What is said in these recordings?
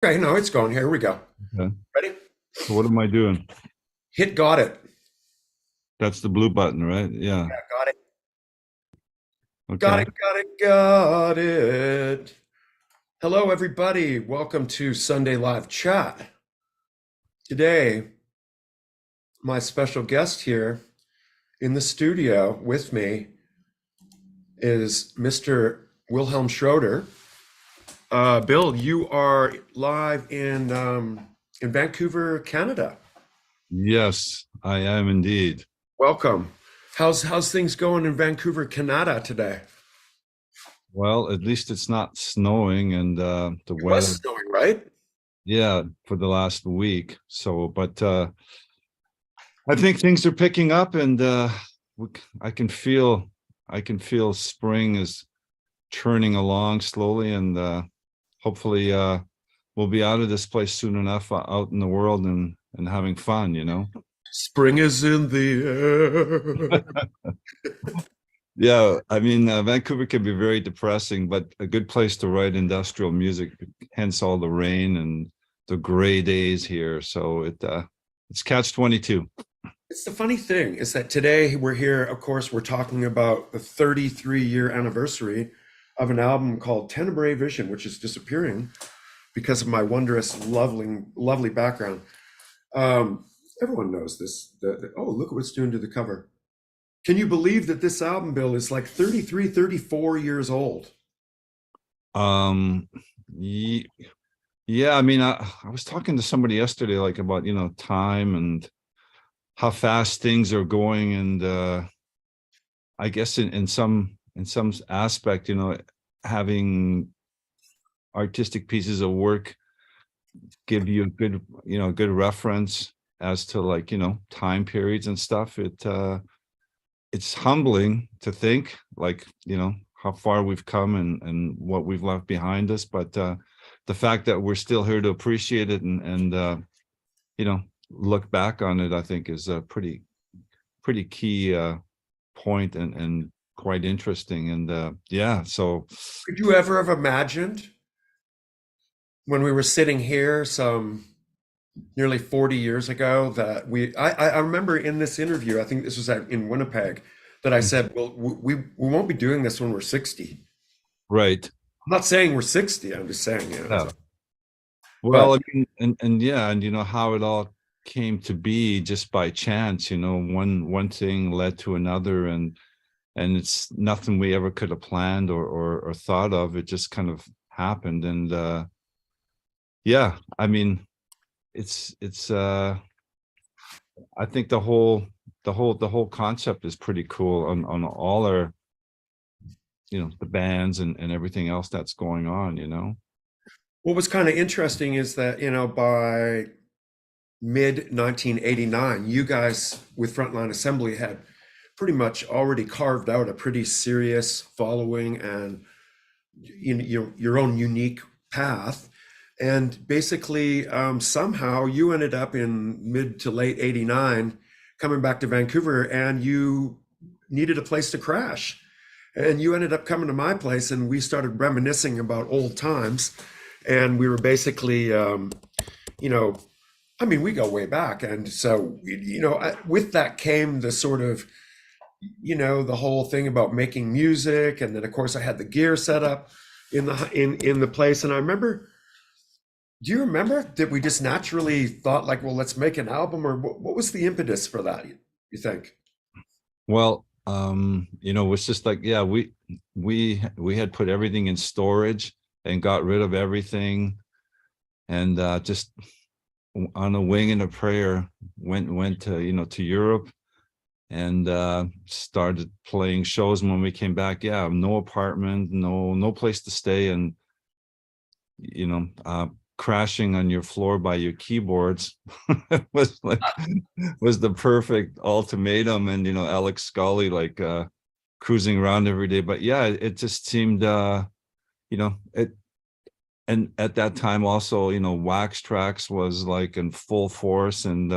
Okay, no, it's going. Here we go. Okay. Ready? So what am I doing? Hit got it. That's the blue button, right? Yeah. Yeah, got it. Got Okay. it, got it, got it. Hello, everybody. Welcome to Sunday Live Chat. Today, my special guest here in the studio with me is Mr. Wilhelm Schroeder. Bill, you are live in Vancouver, Canada. Yes, I am indeed. Welcome. How's things going in Vancouver, Canada today? Well, at least it's not snowing and the It was weather, snowing, right? yeah, for the last week. So, but I think things are picking up and I can feel spring is churning along slowly and hopefully we'll be out of this place soon enough out in the world and having fun. Spring is in the air. Yeah, I mean, Vancouver can be very depressing, but a good place to write industrial music, hence all the rain and the gray days here. So it's catch 22. It's the funny thing is that today we're here, of course, we're talking about the 33-year anniversary of an album called Tennebrae Vision, which is disappearing because of my wondrous, lovely background. Um, Everyone knows this. Oh, look at what it's doing to the cover. Can you believe that this album, Bill, is like 33, 34 years old? Um, ye- yeah, I mean, I was talking to somebody yesterday, like about, time and how fast things are going. And I guess in some aspect, having artistic pieces of work give you a good reference as to like, time periods and stuff. It's humbling to think like, how far we've come and what we've left behind us. But the fact that we're still here to appreciate it and you know, look back on it, I think is a pretty key point and quite interesting. And yeah, so Could you ever have imagined when we were sitting here some nearly 40 years ago that I remember in this interview, I think this was in Winnipeg, that I said, well, we won't be doing this when we're 60. right. I'm not saying we're 60, I'm just saying, Yeah. Well, but I mean, and yeah, and how it all came to be just by chance, one thing led to another, and it's nothing we ever could have planned or thought of. It just kind of happened. And yeah, I mean, it's I think the whole concept is pretty cool on all our, the bands and everything else that's going on. what was kind of interesting is that, by mid 1989, you guys with Frontline Assembly had pretty much already carved out a pretty serious following and your own unique path. And basically, somehow you ended up in mid to late 89 coming back to Vancouver and you needed a place to crash. And you ended up coming to my place and we started reminiscing about old times. And we were basically, you know, I mean, we go way back. And so, with that came the sort of, the whole thing about making music. And then, of course, I had the gear set up in the place. And I remember, do you remember that we just naturally thought like, well, let's make an album, or what was the impetus for that, you think? Well, it's just like, yeah, we had put everything in storage and got rid of everything, and just on a wing and a prayer went to Europe and started playing shows. And when we came back, yeah, no apartment, no place to stay, and crashing on your floor by your keyboards was like was the perfect ultimatum. And Alex Scully like cruising around every day. But yeah, it just seemed it. And at that time also, Wax Tracks was like in full force. And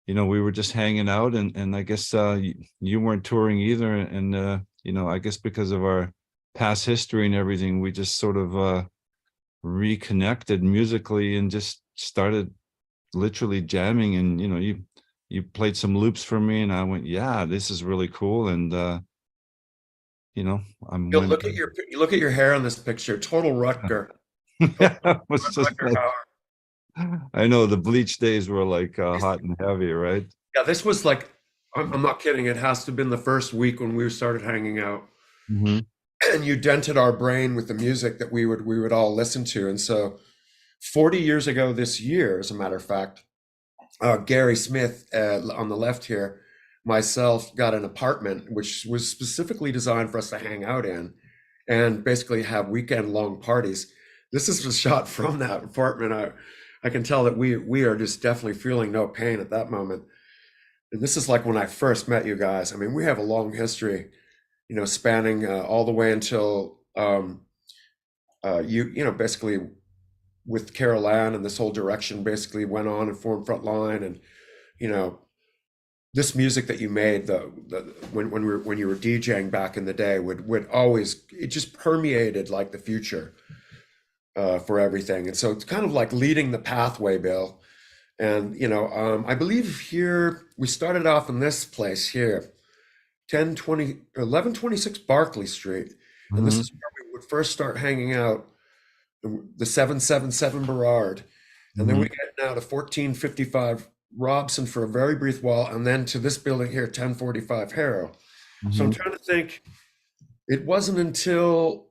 we were just hanging out. And I guess you weren't touring either. And I guess because of our past history and everything, we just sort of reconnected musically and just started literally jamming. And you played some loops for me, and I went, yeah, this is really cool. And I'm Bill, went. look at your hair on this picture. Total Rutger. Total Yeah, it was just Rutger like, Hauer. I know the bleach days were like hot and heavy, right? Yeah, this was like, I'm not kidding. It has to have been the first week when we started hanging out, Hmm. and you dented our brain with the music that we would all listen to. And so, 40 years ago this year, as a matter of fact, Gary Smith on the left here, myself got an apartment which was specifically designed for us to hang out in, and basically have weekend long parties. This is a shot from that apartment. I can tell that we are just definitely feeling no pain at that moment. And this is like when I first met you guys. I mean, we have a long history, spanning all the way until basically with Carol Ann and this whole direction basically went on and formed Frontline. And you know this music that you made, when you were DJing back in the day, would always, it just permeated like the future for everything. And so it's kind of like leading the pathway, Bill. And I believe here we started off in this place here, 1126 Barclay Street. And this Hmm. is where we would first start hanging out, the 777 Burrard. And then we Hmm. get now to 1455 Robson for a very brief while, and then to this building here, 1045 Harrow. So I'm Hmm. trying to think, it wasn't until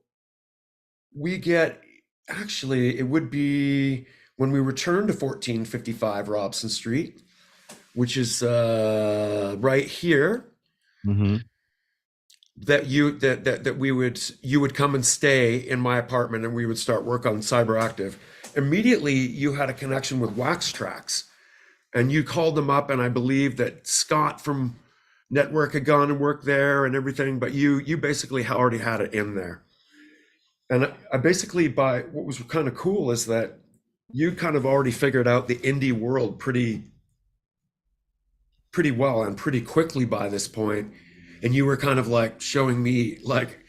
we get, actually, it would be when we return to 1455 Robson Street, which is right here, Hmm. you would come and stay in my apartment, and we would start work on CyberActive. Immediately, you had a connection with Wax Tracks, and you called them up, and I believe that Scott from Network had gone and worked there and everything, but you basically already had it in there. And I basically, by what was kind of cool is that you kind of already figured out the indie world pretty well and pretty quickly by this point. And you were kind of like showing me, like,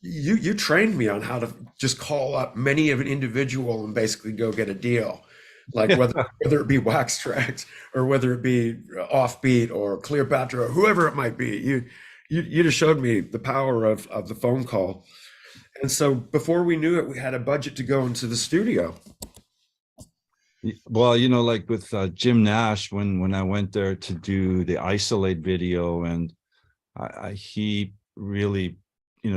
you trained me on how to just call up many of an individual and basically go get a deal, like whether it be Wax Tracks or whether it be Offbeat or Cleopatra or whoever it might be. You just showed me the power of the phone call. And so before we knew it, we had a budget to go into the studio. Well, like with Jim Nash, when I went there to do the Isolate video, and he really,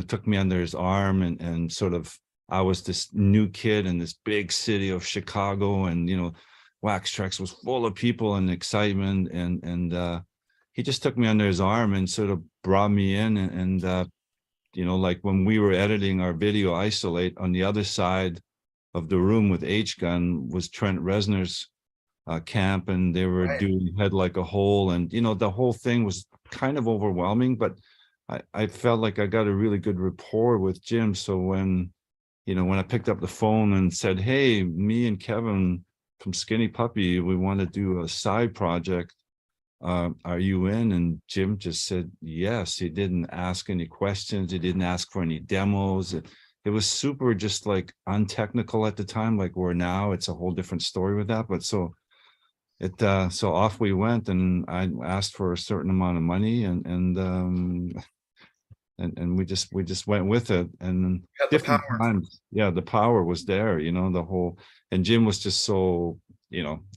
took me under his arm, and sort of, I was this new kid in this big city of Chicago, and Wax Tracks was full of people and excitement, and he just took me under his arm and sort of brought me in, and like when we were editing our video Isolate, on the other side of the room with H-Gun was Trent Reznor's camp, and they were Right. doing Head Like a Hole, and the whole thing was kind of overwhelming, but I felt like I got a really good rapport with Jim. So when I picked up the phone and said, hey, me and Kevin from Skinny Puppy, we want to do a side project, are you in? And Jim just said yes. He didn't ask any questions, he didn't ask for any demos. It was super just like untechnical at the time, like where now it's a whole different story with that. But so off we went, and I asked for a certain amount of money, and we just went with it. And We had the different power. times, yeah, the power was there, the whole. And Jim was just so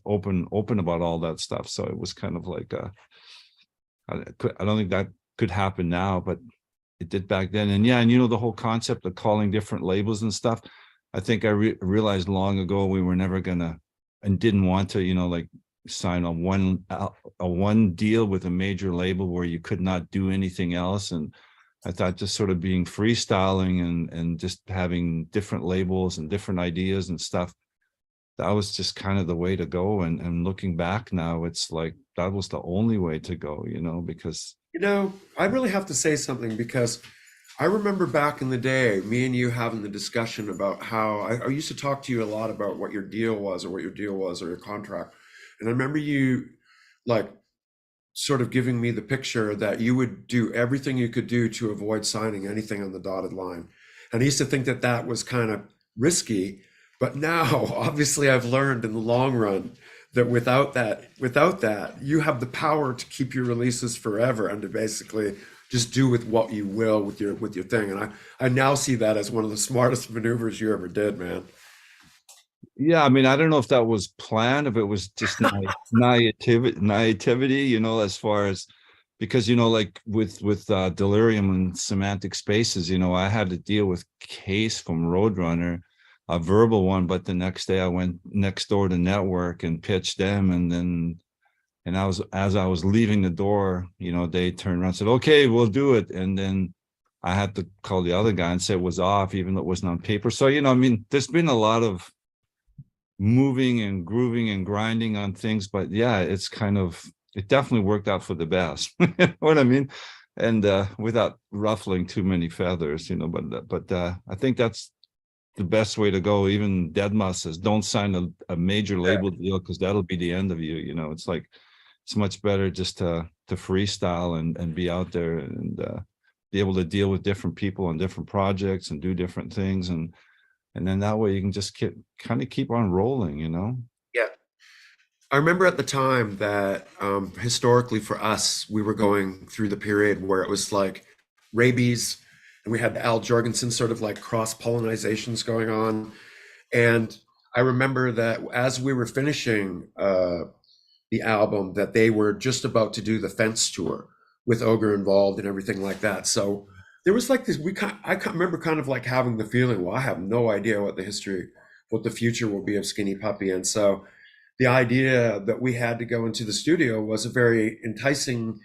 open about all that stuff. So it was kind of like I don't think that could happen now, but it did back then. And yeah, and the whole concept of calling different labels and stuff, I think I realized long ago we were never gonna and didn't want to like sign a one deal with a major label where you could not do anything else. And I thought just sort of being freestyling and just having different labels and different ideas and stuff, that was just kind of the way to go. And looking back now, it's like that was the only way to go, because I really have to say something, because I remember back in the day, me and you having the discussion about how I used to talk to you a lot about what your deal was, or what your deal was, or your contract. And I remember you like sort of giving me the picture that you would do everything you could do to avoid signing anything on the dotted line. And I used to think that that was kind of risky, But now, obviously, I've learned in the long run that without that, you have the power to keep your releases forever and to basically just do with what you will with your thing. And I now see that as one of the smartest maneuvers you ever did, man. Yeah, I mean, I don't know if that was planned, if it was just naivety, as far as, because like with delirium and semantic spaces, I had to deal with Case from Roadrunner, a verbal one, but the next day I went next door to Network and pitched them, and as I was leaving the door, they turned around and said, okay, we'll do it. And then I had to call the other guy and say it was off, even though it wasn't on paper. So, I mean, there's been a lot of moving and grooving and grinding on things, but yeah, it definitely worked out for the best. You know what I mean? And without ruffling too many feathers, but I think that's the best way to go. Even Deadmau5 says, don't sign a major label deal, because that'll be the end of you. It's like, it's much better just to freestyle and be out there and be able to deal with different people on different projects and do different things. And then that way you can just keep on rolling, Yeah. I remember at the time that historically for us, we were going through the period where it was like rabies, and we had Al Jorgensen sort of like cross pollinizations going on. And I remember that as we were finishing the album, that they were just about to do the Fence tour with Ogre involved and everything like that. So there was like this, I remember kind of like having the feeling, well, I have no idea what what the future will be of Skinny Puppy. And so the idea that we had to go into the studio was a very enticing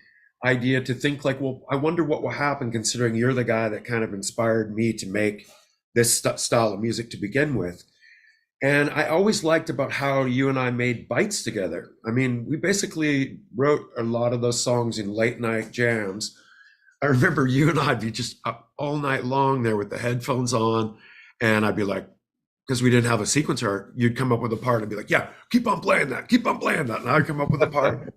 idea to think like, well, I wonder what will happen, considering you're the guy that kind of inspired me to make this style of music to begin with. And I always liked about how you and I made bites together. I mean, we basically wrote a lot of those songs in late night jams. I remember you and I'd be just up all night long there with the headphones on, and I'd be like, because we didn't have a sequencer, you'd come up with a part and be like, yeah, keep on playing that, keep on playing that. And I'd come up with a part.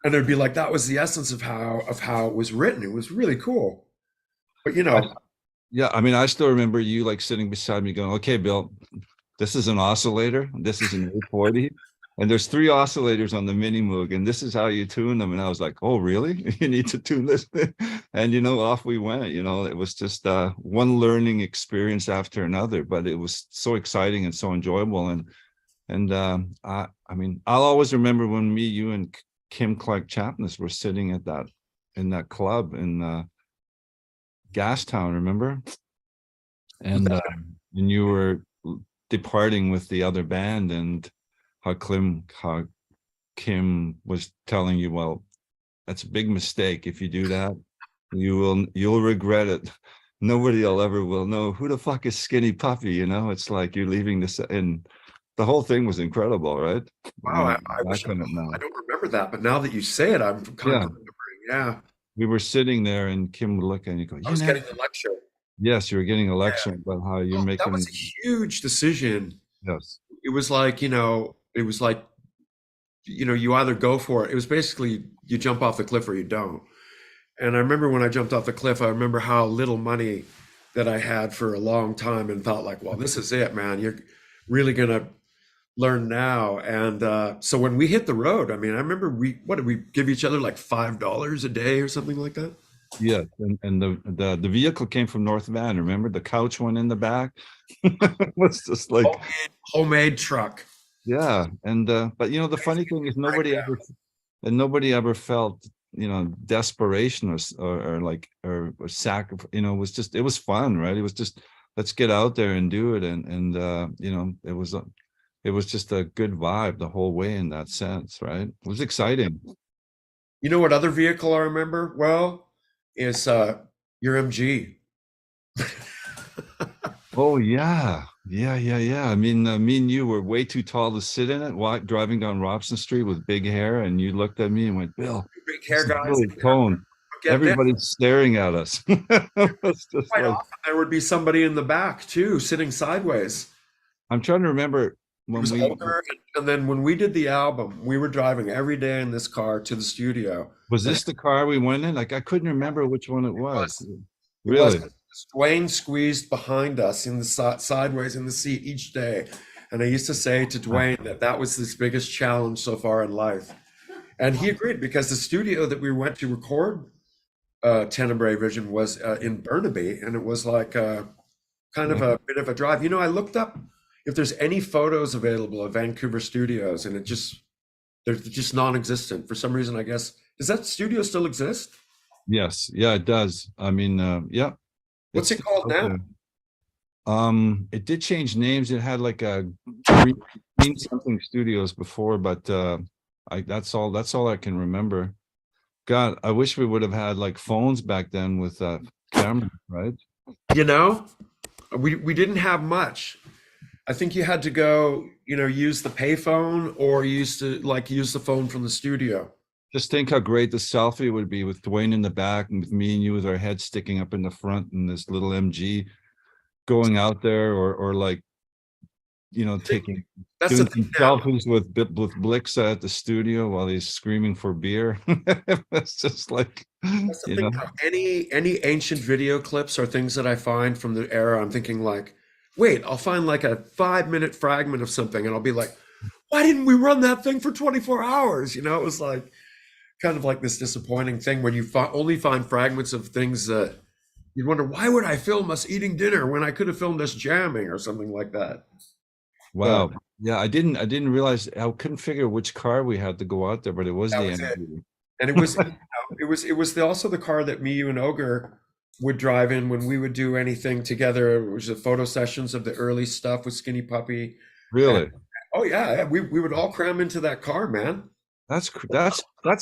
And it'd be like, that was the essence of how it was written. It was really cool. But Yeah, I mean, I still remember you like sitting beside me going, okay, Bill, this is an oscillator, this is an 840, and there's 3 oscillators on the Mini Moog, and this is how you tune them. And I was like, oh, really? You need to tune this thing? And off we went. It was just one learning experience after another, but it was so exciting and so enjoyable. I mean, I'll always remember when me, you, and Kim Clark Chapness were sitting in that club in Gastown, remember? And you were departing with the other band, and how Kim was telling you, well, that's a big mistake. If you do that, you'll regret it. Nobody will know who the fuck is Skinny Puppy. It's like you're leaving this, and the whole thing was incredible, right? wow, I don't remember that, but now that you say it, I'm kind of remembering. Yeah, we were sitting there, and Kim would look and you go, I was getting a lecture. Yes, you were getting a lecture about how you're making. That was a huge decision. Yes. It was like, you either go for it. It was basically you jump off the cliff or you don't. And I remember when I jumped off the cliff, I remember how little money that I had for a long time, and thought like, well, this is it, man. You're really gonna learn now. And so when we hit the road, I mean, I remember what did we give each other, like $5 a day or something like that? Yeah, and the vehicle came from North Van. Remember, the couch went in the back. It was just like homemade truck. Yeah, and but the funny thing is nobody ever felt desperation or sacrifice. It was fun, right? It was just, let's get out there and do it, and it was just a good vibe the whole way in that sense, right? It was exciting. You know what other vehicle I remember well is your MG. Oh yeah. I mean, me and you were way too tall to sit in it, driving down Robson Street with big hair, and you looked at me and went, Bill, big hair guys, really toned. Everybody's staring at us. Quite often there would be somebody in the back too, sitting sideways. I'm trying to remember when and then when we did the album, we were driving every day in this car to the studio. Was this the car we went in? Like, I couldn't remember which one it was. Really? Dwayne squeezed behind us in the sideways in the seat each day. And I used to say to Dwayne that that was his biggest challenge so far in life. And he agreed because the studio that we went to record Tennebrae Vision was in Burnaby, and it was like kind of a bit of a drive. You know, I looked up if there's any photos available of Vancouver studios, and they're just non-existent for some reason, I guess. Does that studio still exist? Yes, yeah, it does. I mean, yeah. What's it called out now? there. It did change names. It had like a Green something studios before, but that's all I can remember. God, I wish we would have had like phones back then with cameras, right? You know, we didn't have much. I think you had to go, use the payphone or use the phone from the studio. Just think how great the selfie would be with Dwayne in the back and with me and you with our heads sticking up in the front and this little MG going out there, or like, taking That's doing the some thing now. selfies with Blixa at the studio while he's screaming for beer. It's just like, That's the thing now. Any ancient video clips or things that I find from the era, I'm thinking like, wait, I'll find like a 5-minute fragment of something, and I'll be like, why didn't we run that thing for 24 hours? It was like kind of like this disappointing thing when you only find fragments of things that you'd wonder, why would I film us eating dinner when I could have filmed us jamming or something like that? wow. Yeah, I didn't realize, I couldn't figure which car we had to go out there, but it was That the was it. MG. And also the car that me, you, and Ogre would drive in when we would do anything together. It was the photo sessions of the early stuff with Skinny Puppy. And Really? oh yeah, we would all cram into that car, man. That's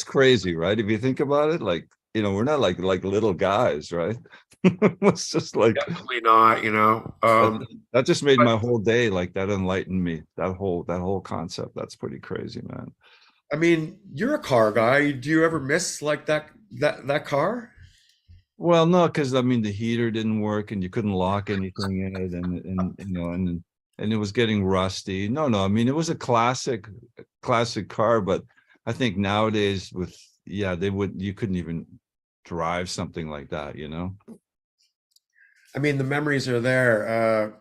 crazy, right? If you think about it, like, we're not like little guys, right? It's just like Definitely not. that just made But my whole day, like that enlightened me. That whole concept. That's pretty crazy, man. I mean, you're a car guy. Do you ever miss like that car? Well, no, because I mean the heater didn't work and you couldn't lock anything in it, and it was getting rusty. No, I mean it was a classic car, but I think nowadays you couldn't even drive something like that. I mean, the memories are there.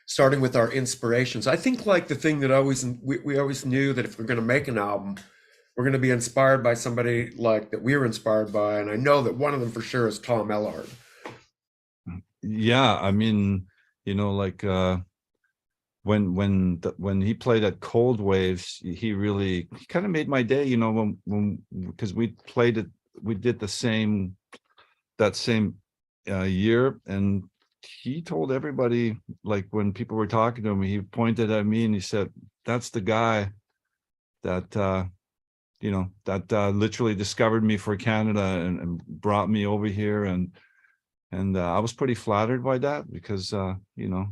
Starting with our inspirations. I think like the thing that we always knew that if we're going to make an album, we're going to be inspired by somebody like that we were inspired by, and I know that one of them for sure is Tom Ellard. Yeah, I mean, like when he played at Cold Waves, he kind of made my day, when because we did that same year, and he told everybody, like when people were talking to him, he pointed at me and he said, that's the guy that literally discovered me for Canada and brought me over here, and I was pretty flattered by that because I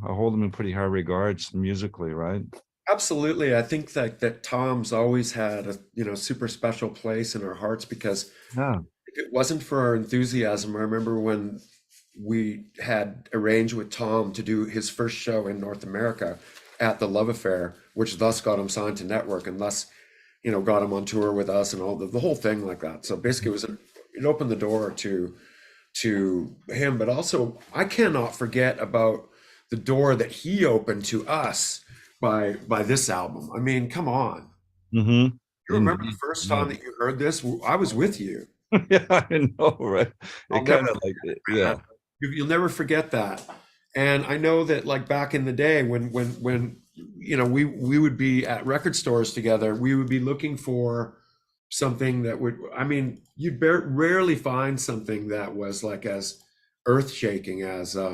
hold him in pretty high regards musically, right? Absolutely. I think that Tom's always had a super special place in our hearts because Yeah. if it wasn't for our enthusiasm, I remember when we had arranged with Tom to do his first show in North America at the Love Affair, which thus got him signed to Network and thus, got him on tour with us and all the whole thing like that. So basically it opened the door to him, but also I cannot forget about the door that he opened to us by this album. I mean, come on. Mm-hmm. You remember the Indeed. first Yeah. time that you heard this? I was with you. Yeah, I know, right? I'll It never kind of like, forget yeah. that. You'll never forget that. And I know that like back in the day when we would be at record stores together, we would be looking for something that would, I mean, you'd rarely find something that was like as earth shaking as this.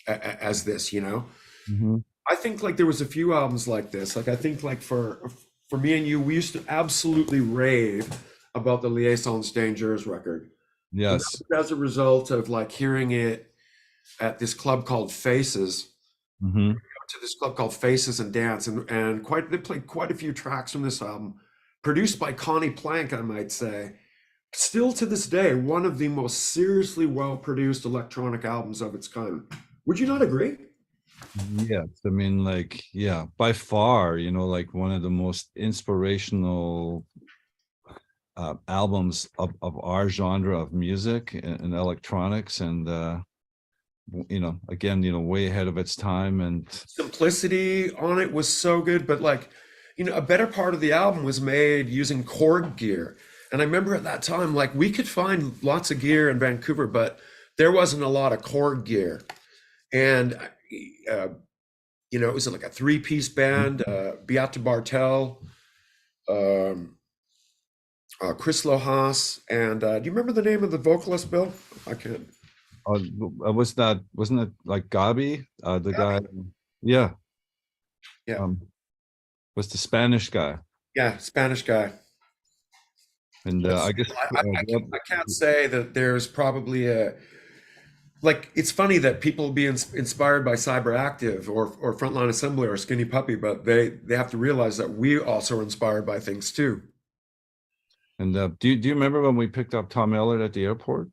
Mm-hmm. I think like there was a few albums like this. Like I think like for me and you, we used to absolutely rave about the Liaisons Dangereux record. And that Yes. was as a result of like hearing it at this club called Faces, Mm-hmm. to this club called Faces and Dance, and they played quite a few tracks from this album, produced by Connie Plank, I might say. Still to this day, one of the most seriously well-produced electronic albums of its kind. Would you not agree? Yes, I mean, like, yeah, by far, like one of the most inspirational albums of our genre of music and electronics, and you know, again, you know, way ahead of its time. And Simplicity on it was so good, but like, a better part of the album was made using Korg gear. And I remember at that time, like we could find lots of gear in Vancouver, but there wasn't a lot of Korg gear. And uh, it was like a three-piece band, Beate Bartel, um, Chris Lohaas, and do you remember the name of the vocalist, Bill? I can't. wasn't it like Gabi, the guy? Yeah, Yeah, was the Spanish guy. yeah, Spanish guy. And Yes. I guess I can't say that there's probably like it's funny that people be inspired by CYBERACTIF or Frontline Assembly or Skinny Puppy, but they have to realize that we also are inspired by things too. and do you remember when we picked up Tom Ellert at the airport?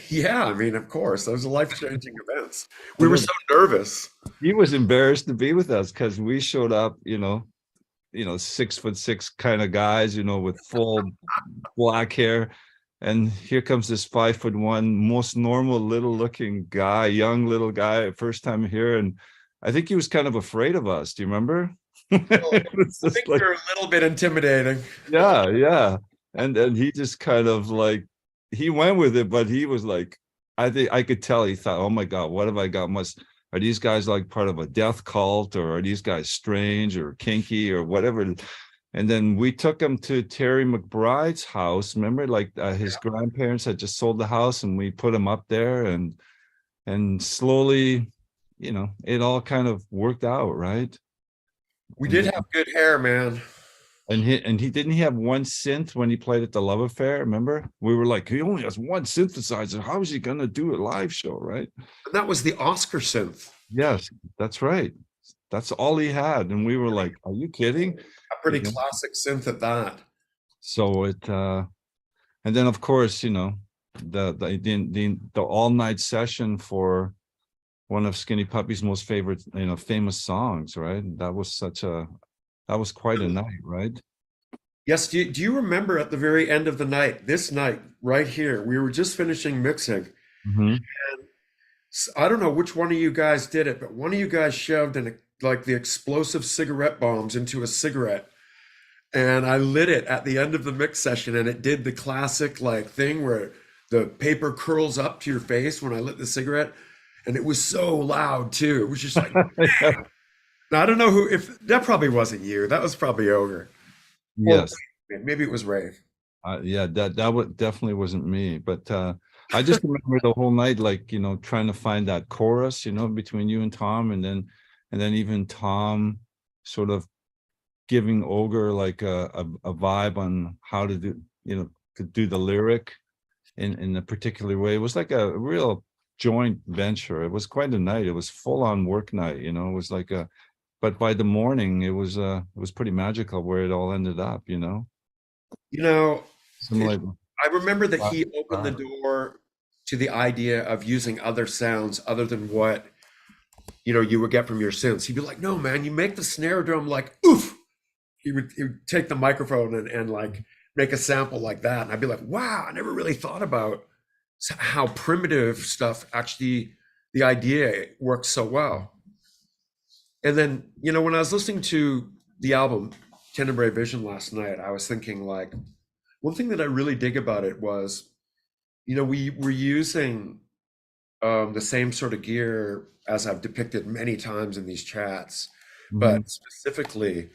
Yeah, I mean, of course, those are life-changing events. We were so nervous. He was embarrassed to be with us because we showed up, you know, 6'6" kind of guys, you know, with full black hair. And here comes this 5'1", most normal little looking guy, young little guy, first time here. And I think he was kind of afraid of us. Do you remember? Well, I think you're a little bit intimidating. Yeah, yeah. And he just kind of like, he went with it, but he was like, I think I could tell he thought, oh my God, what have I got? Are these guys like part of a death cult, or are these guys strange or kinky or whatever? And then we took him to Terry McBride's house. Remember, like his grandparents had just sold the house, and we put him up there, and slowly, you know, it all kind of worked out, right? We did have good hair, man. And he didn't he have one synth when he played at the Love Affair? Remember, we were like, he only has one synthesizer. How is he gonna do a live show, right? And that was the Oscar synth. Yes, that's right. That's all he had, and we were like, "Are you kidding?" A pretty classic synth at that. So and then of course, you know, the all night session for one of Skinny Puppy's most favorite, you know, famous songs, right? That was quite a night, right? Yes, do you remember at the very end of the night, this night right here, we were just finishing mixing. Mm-hmm. I don't know which one of you guys did it, but one of you guys shoved like the explosive cigarette bombs into a cigarette. And I lit it at the end of the mix session, and it did the classic like thing where the paper curls up to your face when I lit the cigarette. And it was so loud too. It was just like, man. Now, I don't know if that probably wasn't you. That was probably Ogre. Yes. Or maybe it was Ray. Yeah, that definitely wasn't me, but I just remember the whole night, like, you know, trying to find that chorus, you know, between you and Tom, and then even Tom sort of giving Ogre like a vibe on how to do, you know, to do the lyric in a particular way. It was like a real joint venture. It was quite a night. It was full on work night, you know. It was like but by the morning it was pretty magical where it all ended up, you know. Like, I remember that he opened the door to the idea of using other sounds other than what you would get from your synths. He'd be like, "No, man, you make the snare drum like oof." He would take the microphone and like make a sample like that, and I'd be like, "Wow, I never really thought about how primitive stuff actually the idea works so well." And then, when I was listening to the album Tennebrae Vision last night, I was thinking like, one thing that I really dig about it was, we were using the same sort of gear as I've depicted many times in these chats, but specifically,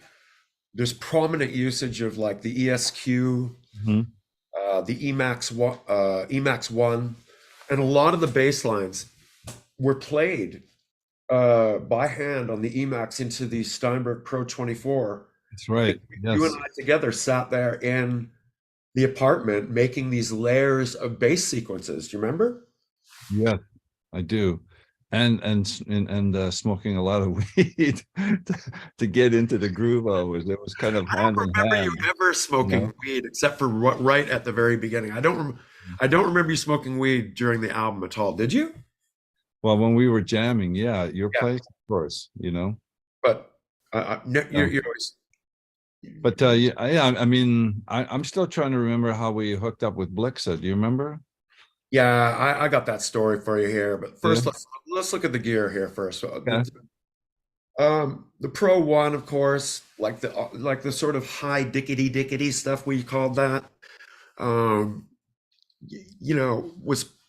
there's prominent usage of like the ESQ, the Emax 1, and a lot of the bass lines were played by hand on the Emax into the Steinberg Pro 24. That's right. Yes. You and I together sat there in the apartment making these layers of bass sequences. Do you remember? Yeah, I do. And smoking a lot of weed to get into the groove. It was kind of hand in hand. I don't remember you ever smoking weed except for right at the very beginning. I don't remember you smoking weed during the album at all. Did you? Well, when we were jamming, yeah, your place, of course, But you're always. But yeah, I mean, I'm still trying to remember how we hooked up with Blixa. Do you remember? Yeah, I got that story for you here, but Yeah. first let's look at the gear here first. So Okay. the Pro One, of course, like the sort of high dickety dickety stuff we called that. Um, you know,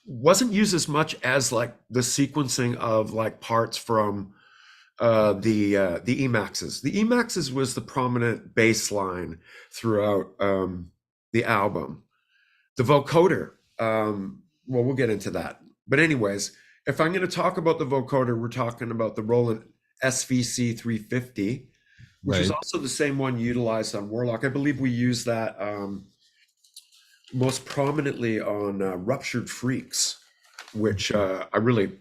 wasn't used as much as like the sequencing of like parts from the Emaxes. The Emaxes was the prominent bass line throughout the album. The vocoder, well, we'll get into that. But anyways, if I'm going to talk about the vocoder, we're talking about the Roland SVC 350, which is Right. also the same one utilized on Warlock. I believe we use that most prominently on Ruptured Freaks, which I really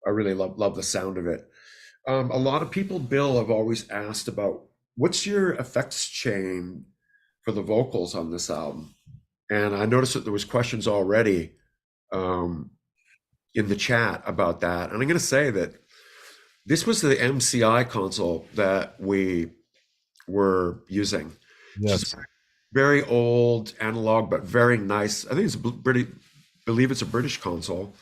love the sound of it. A lot of people, Bill, have always asked about what's your effects chain for the vocals on this album, and I noticed that there was questions already um, in the chat about that. And I'm going to say that this was the MCI console that we were using, which is Yes. very old analog, but very nice. I think it's a British, believe it's a British console,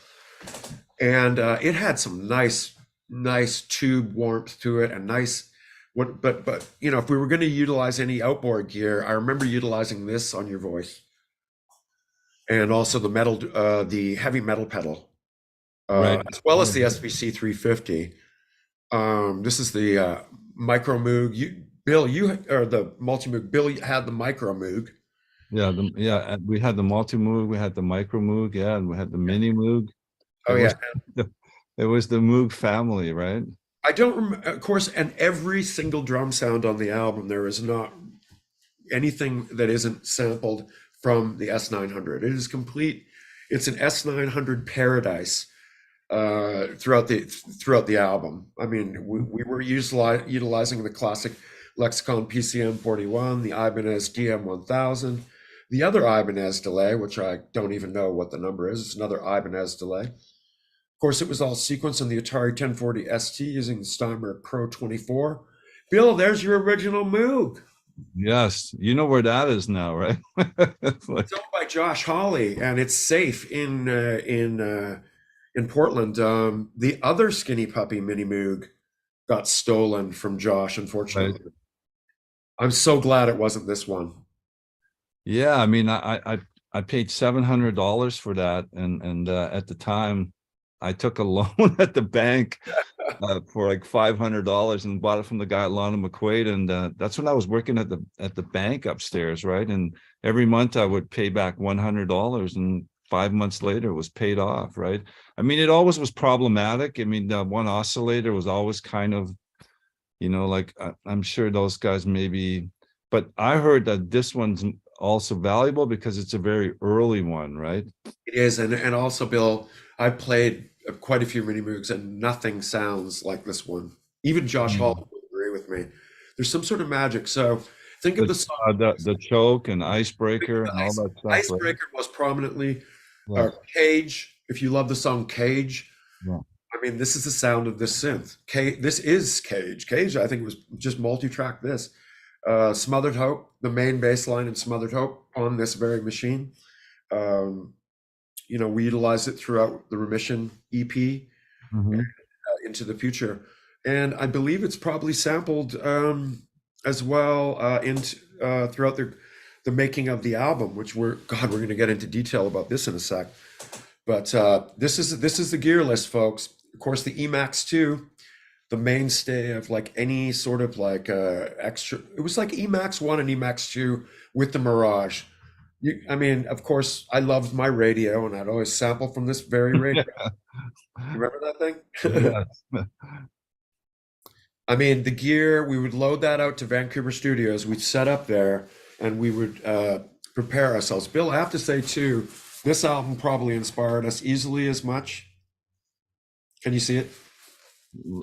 and it had some nice tube warmth to it, and nice. But you know, if we were going to utilize any outboard gear, I remember utilizing this on your voice, and also the heavy metal pedal, Right. as well as the SVC 350. This is the Micro Moog. Bill, you or the multi Moog. Bill had the Micro Moog. Yeah. We had the multi Moog, we had the micro Moog, yeah, and we had the mini Moog. It Oh was yeah, it was the Moog family, right? I don't remember. Of course, and every single drum sound on the album, there is not anything that isn't sampled from the S900. It is complete. It's an S900 paradise throughout the album. I mean, we were utilizing the classic Lexicon PCM 41, the Ibanez DM 1000, the other Ibanez delay, which I don't even know what the number is. It's another Ibanez delay. Of course, it was all sequenced on the Atari 1040 ST using the Steinberg Pro 24. Bill, there's your original Moog. Yes, you know where that is now, right? It's like, It's owned by Josh Hawley, and it's safe in Portland. The other Skinny Puppy Mini Moog got stolen from Josh, right. unfortunately. I'm so glad it wasn't this one. Yeah, I mean, I paid $700 for that, and at the time, I took a loan at the bank for like $500 and bought it from the guy at Lana McQuaid, and that's when I was working at the bank upstairs, right? And every month I would pay back $100, and 5 months later it was paid off, right? I mean, it always was problematic. I mean, one oscillator was always kind of, like I'm sure those guys maybe, but I heard that this one's also valuable because it's a very early one, right? It is, and also, Bill, I played quite a few Mini Moogs, and nothing sounds like this one. Even Josh Hawley Mm. would agree with me. There's some sort of magic. So think of The the song. the choke and icebreaker and all that stuff, right? Icebreaker most prominently, Yes. Cage. If you love the song Cage, Yeah. I mean, this is the sound of this synth. This is Cage. Cage, I think it was just multi-track this. Smothered Hope, the main bass line in Smothered Hope on this very machine. Um, we utilized it throughout the Remission EP Mhm. into the future. And I believe it's probably sampled as well throughout the making of the album, which we're going to get into detail about this in a sec. But this is the gear list, folks. Of course, the Emax 2, the mainstay of like any sort of like extra. It was like Emax 1 and Emax 2 with the Mirage. I mean, of course, I loved my radio, and I'd always sample from this very radio. You remember that thing? Yes. I mean, the gear, we would load that out to Vancouver studios. We'd set up there, and we would prepare ourselves. Bill, I have to say too, this album probably inspired us easily as much. Can you see it?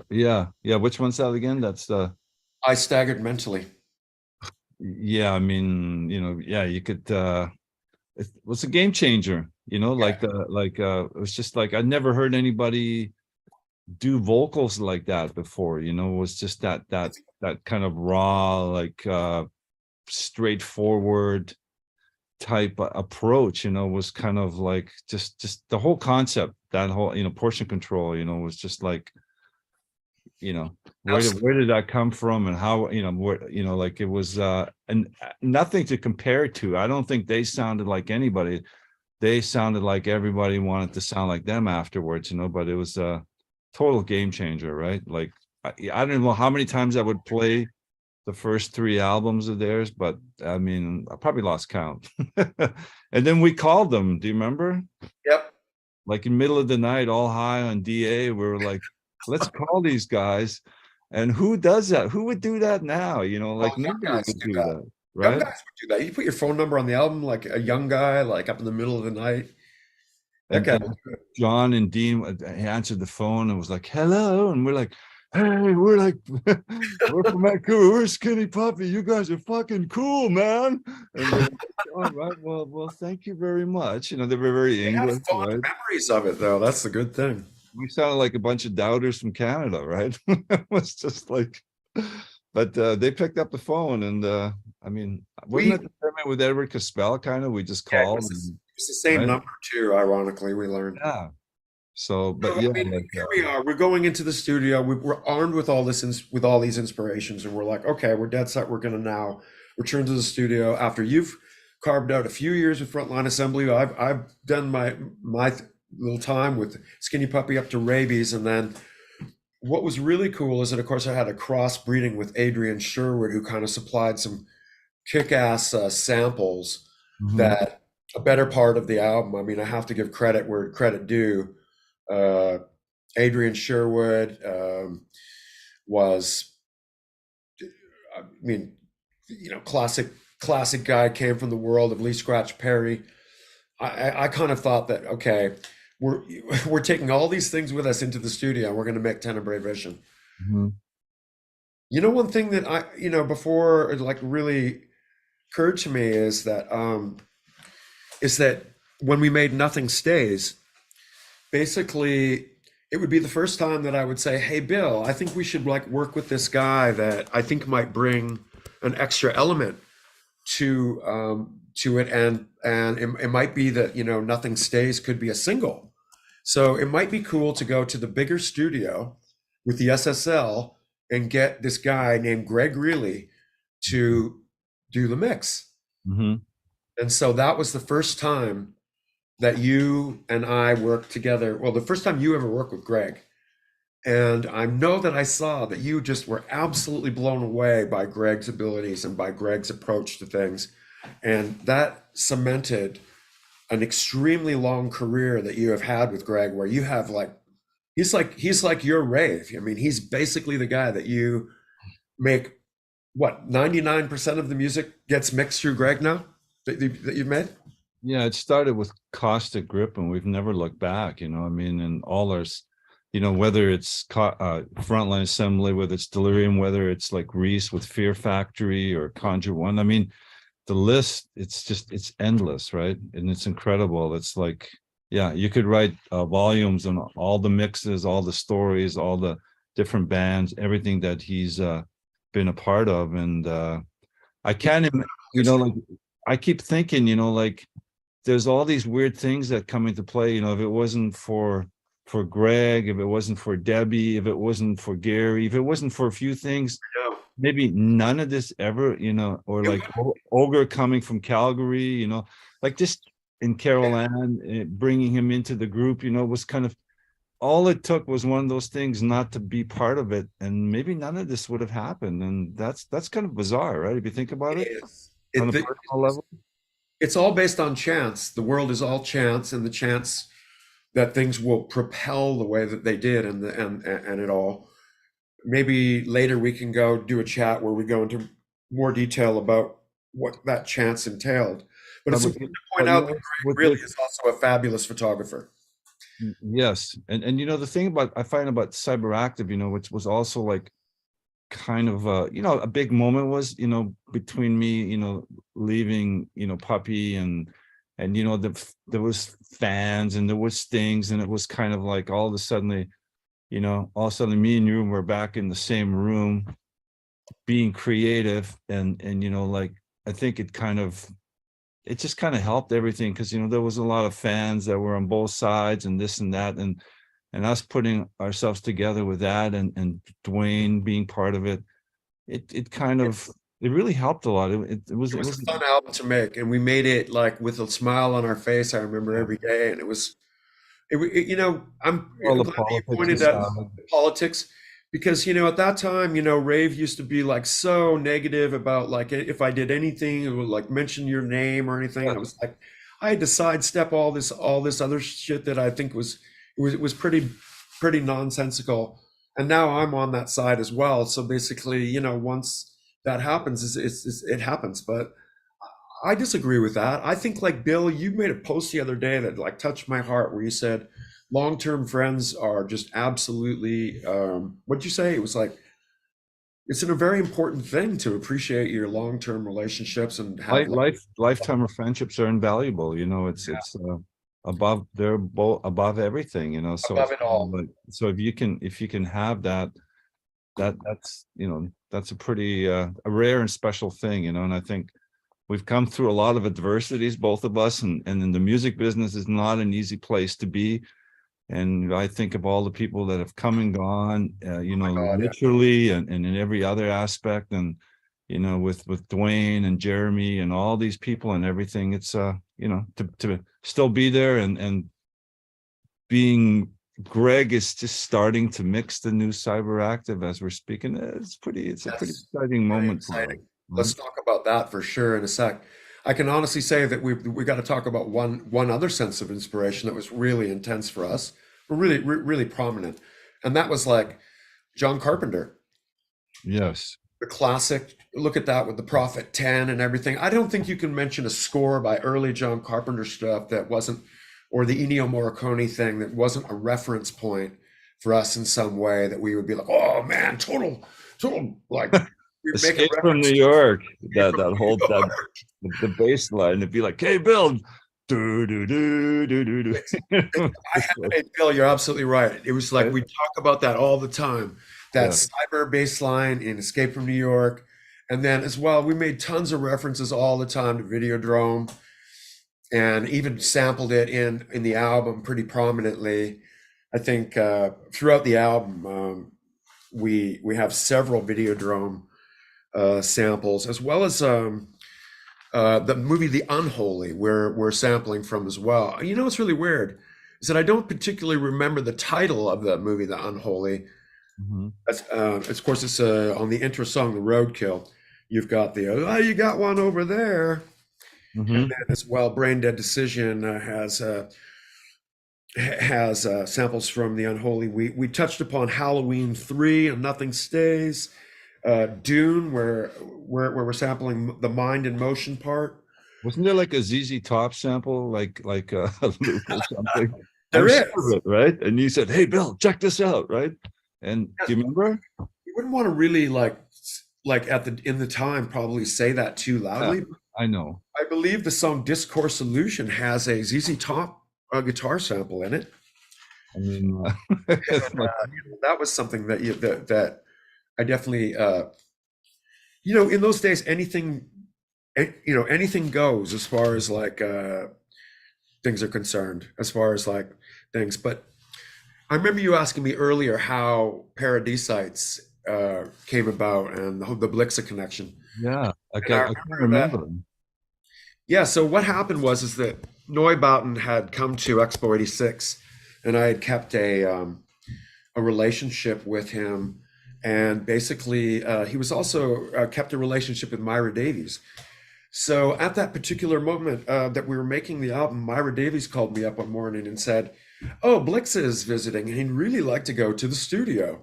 Yeah. Yeah. Which one's that again? That's the, I staggered mentally. yeah. I mean, yeah, you could, it was a game changer, it was just like, I'd never heard anybody do vocals like that before, it was just that kind of raw, like, straightforward type approach, was kind of like just the whole concept, that whole, portion control, was just like, where did that come from, and how, where, like it was and nothing to compare it to. I don't think they sounded like anybody. They sounded like everybody wanted to sound like them afterwards, but it was a total game changer, right? Like I don't know how many times I would play the first 3 albums of theirs, but I mean, I probably lost count. And then we called them. Do you remember? Yep. Like in the middle of the night, all high on DA, we were like, let's call these guys. And who does that? Who would do that now? Like Young nobody guys would do do that. that, Young right? guys would do that. You put your phone number on the album, like a young guy, like up in the middle of the night. That And, guy. and John and Dean answered the phone and was like, hello. And we're like, hey, we're like, we're from Vancouver, we're Skinny Puppy. You guys are fucking cool, man. And they're like, all right, well, thank you very much. They were very They have English, fond right? memories of it, though. That's the good thing. We sounded like a bunch of doubters from Canada, right? It was just like, but they picked up the phone, and I mean, wasn't We that the same with Edward Caspell? Kind of, we just Yeah, called, it's the same right? number too. Ironically, we learned. Yeah. So, So, but I yeah, mean, like, here we are. We're going into the studio. We're armed with all this, with all these inspirations, and we're like, okay, we're dead set. We're going to now return to the studio after you've carved out a few years with Frontline Assembly. I've done my little time with Skinny Puppy up to Rabies, and then what was really cool is that, of course, I had a cross breeding with Adrian Sherwood, who kind of supplied some kick-ass samples mhm. that a better part of the album. I mean, I have to give credit where credit due. Uh, Adrian Sherwood was, I mean, classic guy, came from the world of Lee Scratch Perry. I kind of thought that, okay, we're we're taking all these things with us into the studio, and we're going to make Tennebrae Vision. Mhm. One thing that before it like really occurred to me is that when we made Nothing Stays, basically it would be the first time that I would say, hey Bill, I think we should like work with this guy that I think might bring an extra element to it, and it might be that Nothing Stays could be a single. So it might be cool to go to the bigger studio with the SSL and get this guy named Greg Reilly to do the mix. Mhm. And so that was the first time that you and I worked together. Well, the first time you ever worked with Greg. And I know that I saw that you just were absolutely blown away by Greg's abilities and by Greg's approach to things. And that cemented an extremely long career that you have had with Greg, where you have like, he's like your rave. I mean, he's basically the guy that you make, what, 99% of the music gets mixed through Greg now that you've made? Yeah, it started with Caustic Grip, and we've never looked back. I mean, and all our, whether it's Frontline Assembly, whether it's Delirium, whether it's like Reese with Fear Factory or Conjure One. I mean, the list, it's endless, right? And it's incredible. It's like, yeah, you could write volumes on all the mixes, all the stories, all the different bands, everything that he's been a part of. And I can't, like, I keep thinking, like, there's all these weird things that come into play. If it wasn't for Greg, if it wasn't for Debbie, if it wasn't for Gary, if it wasn't for a few things, No. maybe none of this ever, or like Ogre coming from Calgary, like just in Carol Ann, bringing him into the group, was kind of, all it took was one of those things not to be part of it. And maybe none of this would have happened. And that's kind of bizarre, right? If you think about it It is. on a personal level. It's all based on chance. The world is all chance, and the chance that things will propel the way that they did, and it all. Maybe later we can go do a chat where we go into more detail about what that chance entailed. But it's But, important to point but out that with Greg really is also a fabulous photographer. yes, and the thing about, I find about Cyberactive, which was also like kind of a big moment was, between me, leaving, Puppy, and there was fans and there was things, and it was kind of like all of a sudden me and you were back in the same room being creative, and like I think it kind of it just kind of helped everything, because, you know, there was a lot of fans that were on both sides and this and that, and us putting ourselves together with that, and Dwayne being part of it, it kind of, it really helped a lot. It was, It it was was, a fun album to make, and we made it like with a smile on our face. I remember every day, and you know, all I'm the glad that you politics pointed out aside. politics, because you know at that time, you know, rave used to be like so negative about like if I did anything, it would like mention your name or anything, and Yeah. I was like, I had to sidestep all this other shit that I think was pretty nonsensical, and now I'm on that side as well. So basically, you know, once that happens, it happens, but. I disagree with that. I think like Bill, you made a post the other day that like touched my heart where you said long-term friends are just absolutely what'd you say? It was like it's a very important thing to appreciate your long-term relationships and have like Lifetime of friendships are invaluable. You know, it's above, they're both above everything, you know. So above it's it kind of all. like, so if you can have that, that's, you know, that's a pretty a rare and special thing, you know. And I think we've come through a lot of adversities, both of us, and in the music business is not an easy place to be. And I think of all the people that have come and gone, you Oh my know, God, yeah. literally, and in every other aspect. And, you know, with Dwayne and Jeremy and all these people and everything, it's, you know, to still be there, and being, Greg is just starting to mix the new Cyberactive as we're speaking. It's a pretty That's exciting very moment for us. exciting. Right? Let's talk about that for sure in a sec. I can honestly say that we got to talk about one other sense of inspiration that was really intense for us, really prominent, and that was like John Carpenter. Yes. The classic, look at that with the Prophet 10 and everything. I don't think you can mention a score by early John Carpenter stuff that wasn't, or the Ennio Morricone thing that wasn't a reference point for us in some way that we would be like, oh man, total, like we make a Escape from reference New to York, Escape that from that New whole, that York. the bass line, it'd be like, hey Bill, do do do do do do. I Just have, like, hey, Bill, you're absolutely right. It was like right? we talk about that all the time. That Yeah. cyber bass line in Escape from New York. And then as well, we made tons of references all the time to Videodrome and even sampled it in the album pretty prominently. I think throughout the album, we have several Videodrome samples, as well as the movie The Unholy, where we're sampling from as well. You know what's really weird is that I don't particularly remember the title of the movie The Unholy. Mhm. That's, of course, it's on the intro song, The Roadkill. You've got the oh, you got one over there, and Mhm. then as well, Brain Dead Decision has samples from The Unholy. We touched upon Halloween 3 and Nothing Stays. Dune, where we're sampling the mind in motion part. Wasn't there like a ZZ Top sample, like a loop or something? I'm There sure of is. it, right? And you said, "Hey, Bill, check this out," right? And do you remember? You wouldn't want to really like at the in the time probably say that too Yeah, loudly. I know. I believe the song Discourse Solution has a ZZ Top guitar sample in it. I mean, And it's like, that was something that I definitely you know, in those days anything you know, anything goes as far as like things are concerned, as far as like things. But I remember you asking me earlier how Paradisites came about and the Blixa connection. yeah, And I I can't remember that. remember. Yeah, so what happened was is that Neubauten had come to Expo '86, and I had kept a relationship with him, and basically he was also kept a relationship with Myra Davies. So at that particular moment that we were making the album, Myra Davies called me up one morning and said, "Oh, Blixa is visiting, and he'd really like to go to the studio."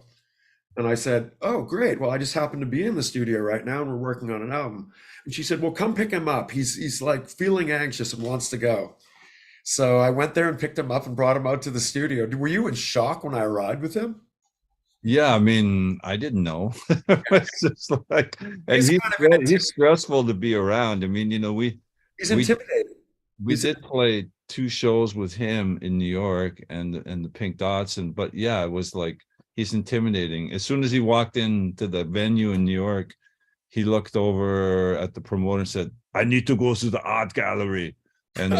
And I said, "Oh, great. Well, I just happen to be in the studio right now and we're working on an album." And she said, "Well, come pick him up. He's like feeling anxious and wants to go." So I went there and picked him up and brought him out to the studio. Were you in shock when I arrived with him? Yeah, I mean, I didn't know. It's just like, and He's kind of an he's stressful to be around. I mean, you know, he's we intimidated. we He's did play two shows with him in New York, and the Pink Dots, and but yeah, it was like, he's intimidating. As soon as he walked into the venue in New York, he looked over at the promoter and said, "I need to go to the art gallery." And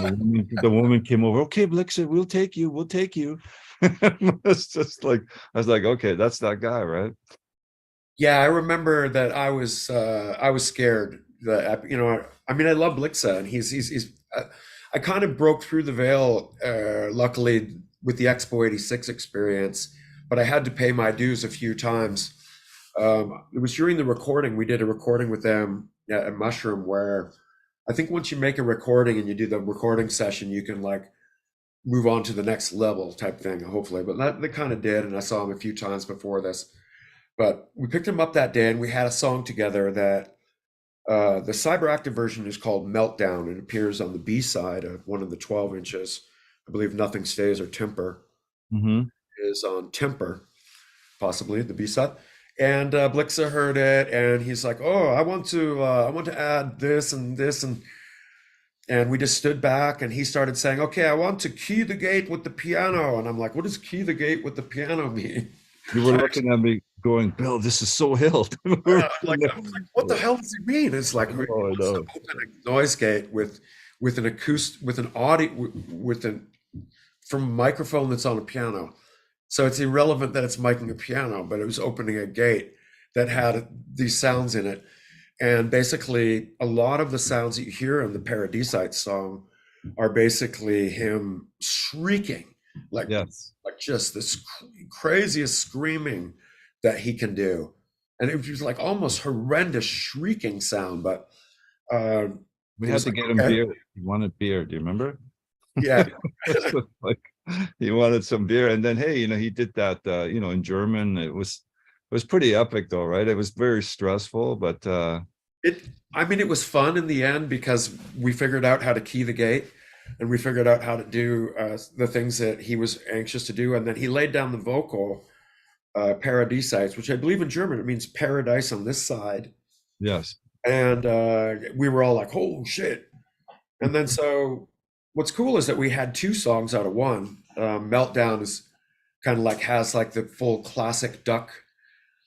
the woman came over. "Okay, Blixer, we'll take you. We'll take you." It's just like, I was like, okay, that's that guy, right? Yeah, I remember that I was scared that I mean I love Blixa and he's I kind of broke through the veil luckily with the Expo 86 experience, but I had to pay my dues a few times. It was during the recording. We did a recording with them at Mushroom where I think once you make a recording and you do the recording session, you can like move on to the next level type thing, hopefully. But that they kind of did, and I saw him a few times before this. But we picked him up that day, and we had a song together that the CyberActive version is called Meltdown. It appears on the B side of one of the 12 inches. I believe Nothing Stays or Temper Mm-hmm. is on Temper, possibly the B side. And Blixa heard it, and he's like, "Oh, I want to add this and this," and we just stood back, and he started saying, "Okay, I want to key the gate with the piano," and I'm like, "What does key the gate with the piano mean?" You were looking at me going, "Bill, this is so hilt." I was like, "What the hell does it mean?" It's like he Oh, I wants to know. open a noise gate with an acoustic with an audio with an from a microphone that's on a piano. So it's irrelevant that it's miking a piano, but it was opening a gate that had these sounds in it. And basically, a lot of the sounds that you hear in the Paradisite song are basically him shrieking, like Yes. just this craziest screaming that he can do. And it was like almost horrendous shrieking sound, but uh, We it had was to like, get him okay, beer. He wanted beer. Do you remember? yeah. Like, he wanted some beer. And then, hey, he did that, in German. It was pretty epic though, right? It was very stressful, but I mean, it was fun in the end because we figured out how to key the gate and we figured out how to do the things that he was anxious to do. And then he laid down the vocal Paradiesites, which I believe in German, it means paradise on this side. yes. And we were all like, "Oh shit." And then so what's cool is that we had two songs out of one. Meltdown is kind of like has like the full classic duck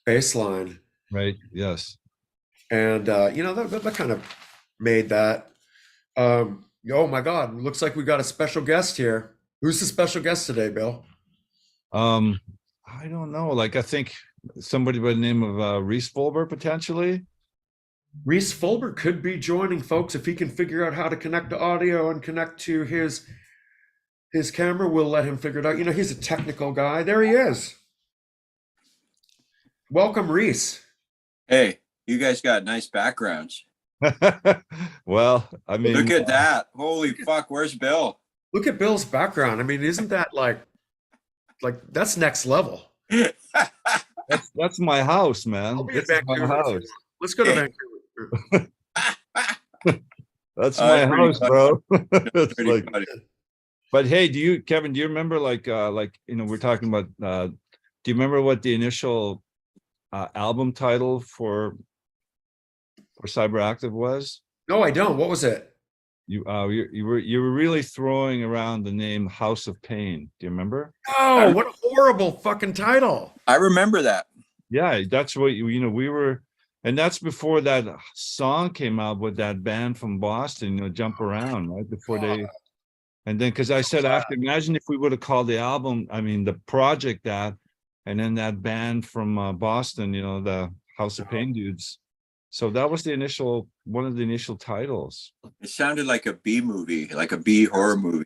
bass line. Right. Yes. And that kind of made that. Oh my God, looks like we got a special guest here. Who's the special guest today, Bill? Um, I don't know. Like, I think somebody by the name of Reese Fulber potentially. Reese Fulber could be joining, folks, if he can figure out how to connect to audio and connect to his camera. We'll let him figure it out. He's a technical guy. There he is. Welcome, Reese. Hey, you guys got nice backgrounds. Well, I mean, Look at that. Holy fuck, where's Bill? Look at Bill's background. I mean, isn't that like that's next level? that's my house, man. I'll be in This is my Vancouver. house. Let's go to Vancouver. That's my house, bro. It's Pretty like, funny. but hey, Kevin, do you remember we're talking about do you remember what the initial album title for CyberActive was? No, I don't. What was it? You were really throwing around the name House of Pain. Do you remember? Oh, what a horrible fucking title. I remember that. Yeah, that's what we were, and that's before that song came out with that band from Boston, Jump Around, right before they. And then, because I said after, imagine if we would have called the album, I mean, the project that, and then that band from Boston, the House of Pain dudes. So that was one of the initial titles. It sounded like a B movie, like a B horror movie.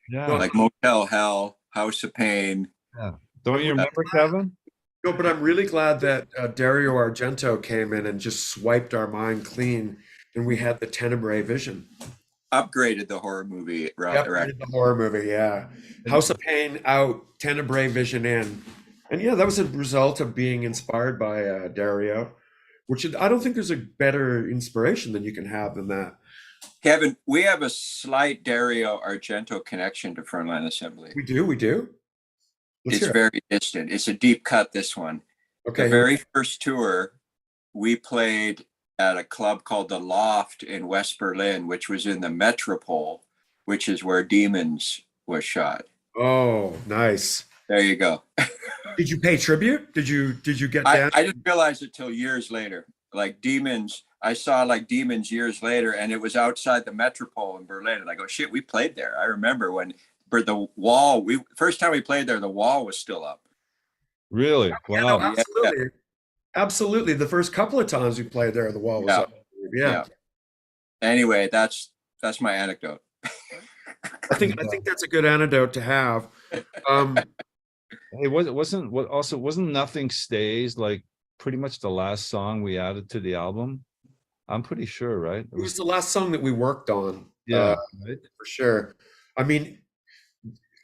Yeah. Like Motel Hell, House of Pain. Yeah. Don't you remember, Kevin? No, but I'm really glad that Dario Argento came in and just swiped our mind clean, and we had the Tennebrae Vision. Upgraded the horror movie. Right. The horror movie, yeah. House of Pain out, Tennebrae Vision in. And yeah, that was a result of being inspired by Dario, which I don't think there's a better inspiration than you can have than that. Kevin, we have a slight Dario Argento connection to Frontline Assembly. We do. Let's It's very distant. It's a deep cut, this one. Okay. The very first tour, we played at a club called The Loft in West Berlin, which was in the Metropole, which is where Demons was shot. Oh, nice. There you go. Did you pay tribute? Did you get down? I didn't realize it till years later. like Demons. I saw like Demons years later, and it was outside the Metropole in Berlin. And I go, shit, we played there. I remember when the wall. First time we played there, the wall was still up. Really? You know, Wow. absolutely. Absolutely. The first couple of times we played there, the wall was Yeah. up. Yeah. Anyway, that's my anecdote. I think that's a good antidote to have. Hey, wasn't Nothing Stays like pretty much the last song we added to the album? I'm pretty sure, right? It was the last song that we worked on. Yeah, right? For sure. I mean,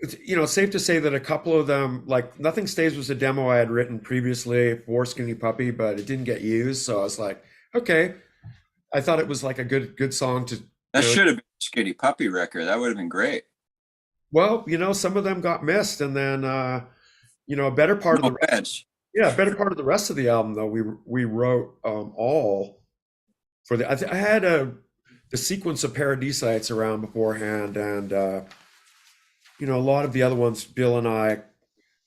it's safe to say that a couple of them, like Nothing Stays was a demo I had written previously for Skinny Puppy, but it didn't get used. So I was like, okay. I thought it was like a good song to. That should have been a Skinny Puppy record. That would have been great. Well, some of them got missed, and then a better part of the better part of the rest of the album though we wrote all for the. I had the sequence of Paradisites around beforehand, and a lot of the other ones Bill and I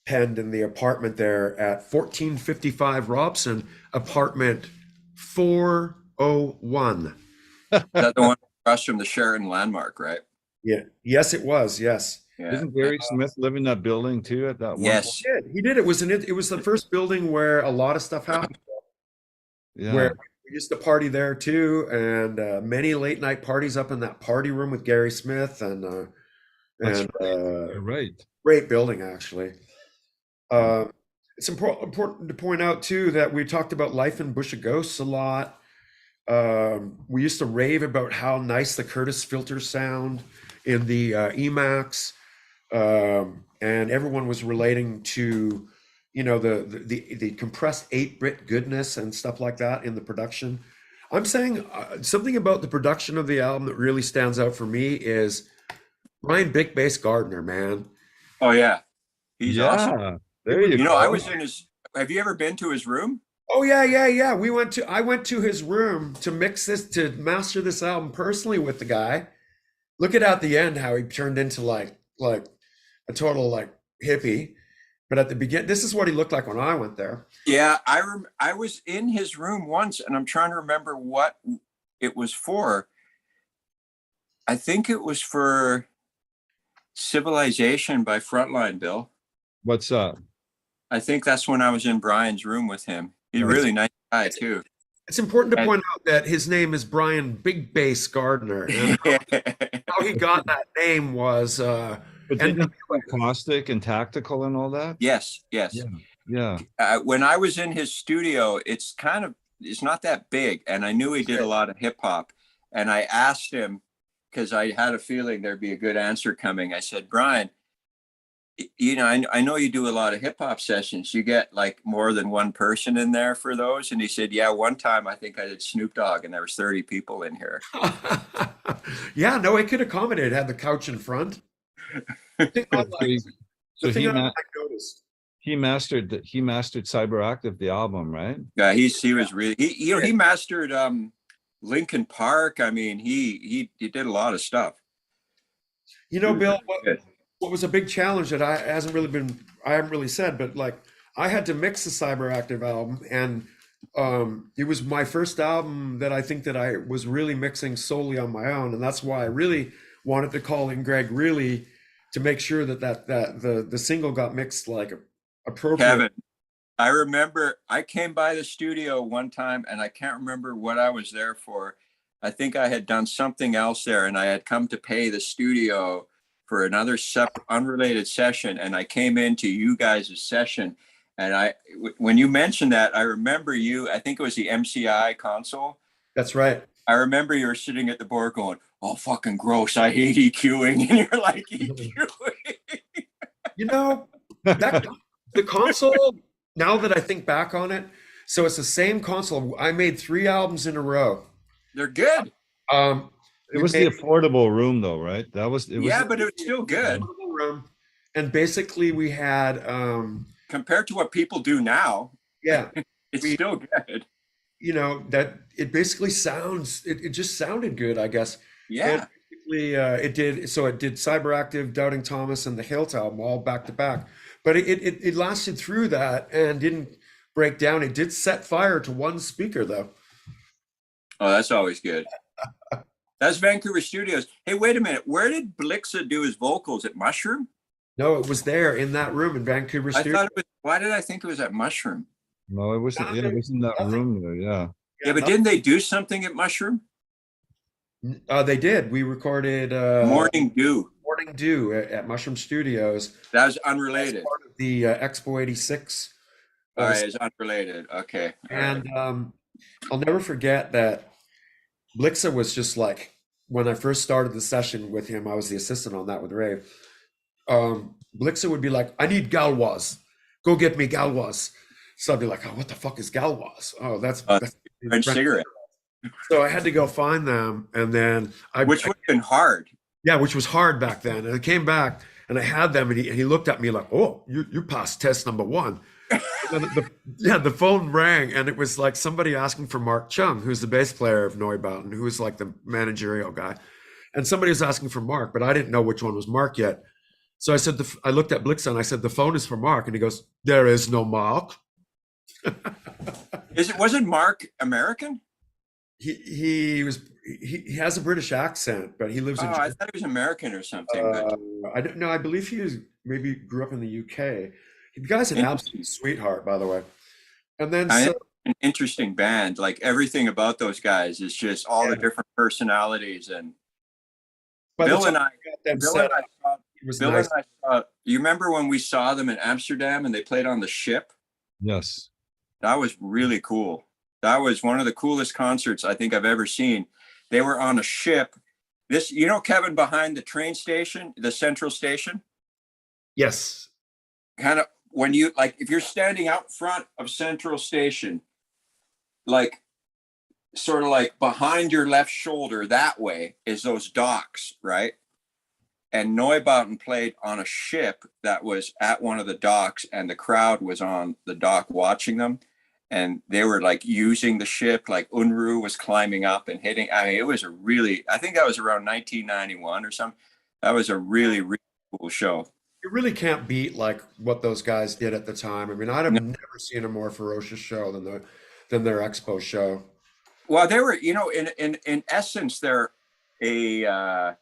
penned in the apartment there at 1455 Robson, apartment 401. That's the one across from the Sheraton Landmark, right? Yeah. Yes, it was. Yes. Yeah. Isn't Gary Smith live in that building too at that one? Yes. He did. It was the first building where a lot of stuff happened. Yeah. Where we used to party there too, and many late night parties up in that party room with Gary Smith, and You're right. great building actually. It's important to point out too that we talked about Life in Bush of Ghosts a lot. We used to rave about how nice the Curtis filters sound in the Emacs, and everyone was relating to, the compressed 8-bit goodness and stuff like that in the production. I'm saying something about the production of the album that really stands out for me is Brian Big Bass Gardner, man. Oh yeah, he's awesome. There you go. I was in his. Have you ever been to his room? Oh yeah. I went to his room to master this album personally with the guy. Look at the end how he turned into like a total like hippie. But at the beginning, this is what he looked like when I went there. Yeah, I was in his room once, and I'm trying to remember what it was for. I think it was for Civilization by Frontline, Bill. What's up? I think that's when I was in Brian's room with him. He's a really nice guy too. It's important to point out that his name is Brian Big Bass Gardner. And how he got that name was But didn't he play Caustic and Tactical and all that? Yes. Yeah. When I was in his studio, it's not that big, and I knew he did a lot of hip hop. And I asked him, because I had a feeling there'd be a good answer coming. I said, Brian, I know you do a lot of hip hop sessions. You get like more than one person in there for those? And he said, yeah, one time I think I did Snoop Dogg and there was 30 people in here. Yeah, no, it could accommodate. It had the couch in front. He mastered CYBERACTIF, the album, right? Yeah, he was really he mastered Linkin Park. I mean, he did a lot of stuff. Bill, what was a big challenge that I haven't really said, but like I had to mix the CYBERACTIF album, and it was my first album that I think that I was really mixing solely on my own, and that's why I really wanted to call in Greg really to make sure that the single got mixed like appropriate. Kevin, I remember I came by the studio one time, and I can't remember what I was there for. I think I had done something else there, and I had come to pay the studio for another unrelated session, and I came into you guys' session, and when you mentioned that, I remember I think it was the MCI console. That's right. I remember you were sitting at the board going, oh, fucking gross, I hate EQing, and you're like, EQing. The console, now that I think back on it, so it's the same console. I made 3 albums in a row. They're good. It was the affordable room though, right? But it was still good. Room. And basically we had compared to what people do now. Yeah. It's still good. That it basically it just sounded good, I guess. Yeah. And basically it did CYBERACTIF, Doubting Thomas, and the Hilt album all back to back. But it lasted through that and didn't break down. It did set fire to one speaker though. Oh, that's always good. That's Vancouver Studios. Hey, wait a minute. Where did Blixa do his vocals? At Mushroom? No, it was there in that room in Vancouver I Studio. thought it was, why did I think it was at Mushroom? No, it wasn't. Yeah, it was in that room there. Yeah. Yeah, but didn't they do something at Mushroom? They did. We recorded Morning Dew. Morning Dew at Mushroom Studios. That was unrelated. Part of the Expo 86. All right, it's unrelated. Okay. All right. And I'll never forget that Blixa was just like, when I first started the session with him, I was the assistant on that with Ray. Blixa would be like, I need Galwas. Go get me Galwas. So I'd be like, oh, what the fuck is Galwas? Oh, that's French cigarette. So I had to go find them, and then Which would have been hard. Yeah, which was hard back then. And I came back and I had them, and he looked at me like, oh, you passed test number one. The phone rang, and it was like somebody asking for Mark Chung, who's the bass player of Neubauten, who was like the managerial guy. And somebody was asking for Mark, but I didn't know which one was Mark yet. So I said, I looked at Blixa and I said, the phone is for Mark. And he goes, there is no Mark. Wasn't Mark American? He has a British accent, but he lives in. I thought he was American or something. But I don't know. I believe maybe grew up in the UK. The guy's an absolute sweetheart, by the way. And then an interesting band. Like everything about those guys is just all the different personalities. And Bill and I saw. You remember when we saw them in Amsterdam and they played on the ship? Yes. That was really cool. That was one of the coolest concerts I think I've ever seen. They were on a ship. Kevin, behind the train station, the central station? Yes. Kind of when you, like, if you're standing out front of Central Station, like, sort of like behind your left shoulder, that way is those docks, right? And Neubauten played on a ship that was at one of the docks, and the crowd was on the dock watching them. And they were like using the ship, like Unruh was climbing up and hitting. I mean, it was I think that was around 1991 or something. That was a really, really cool show. You really can't beat like what those guys did at the time. I mean, I'd have never seen a more ferocious show than their Expo show. Well, they were, in essence, they're if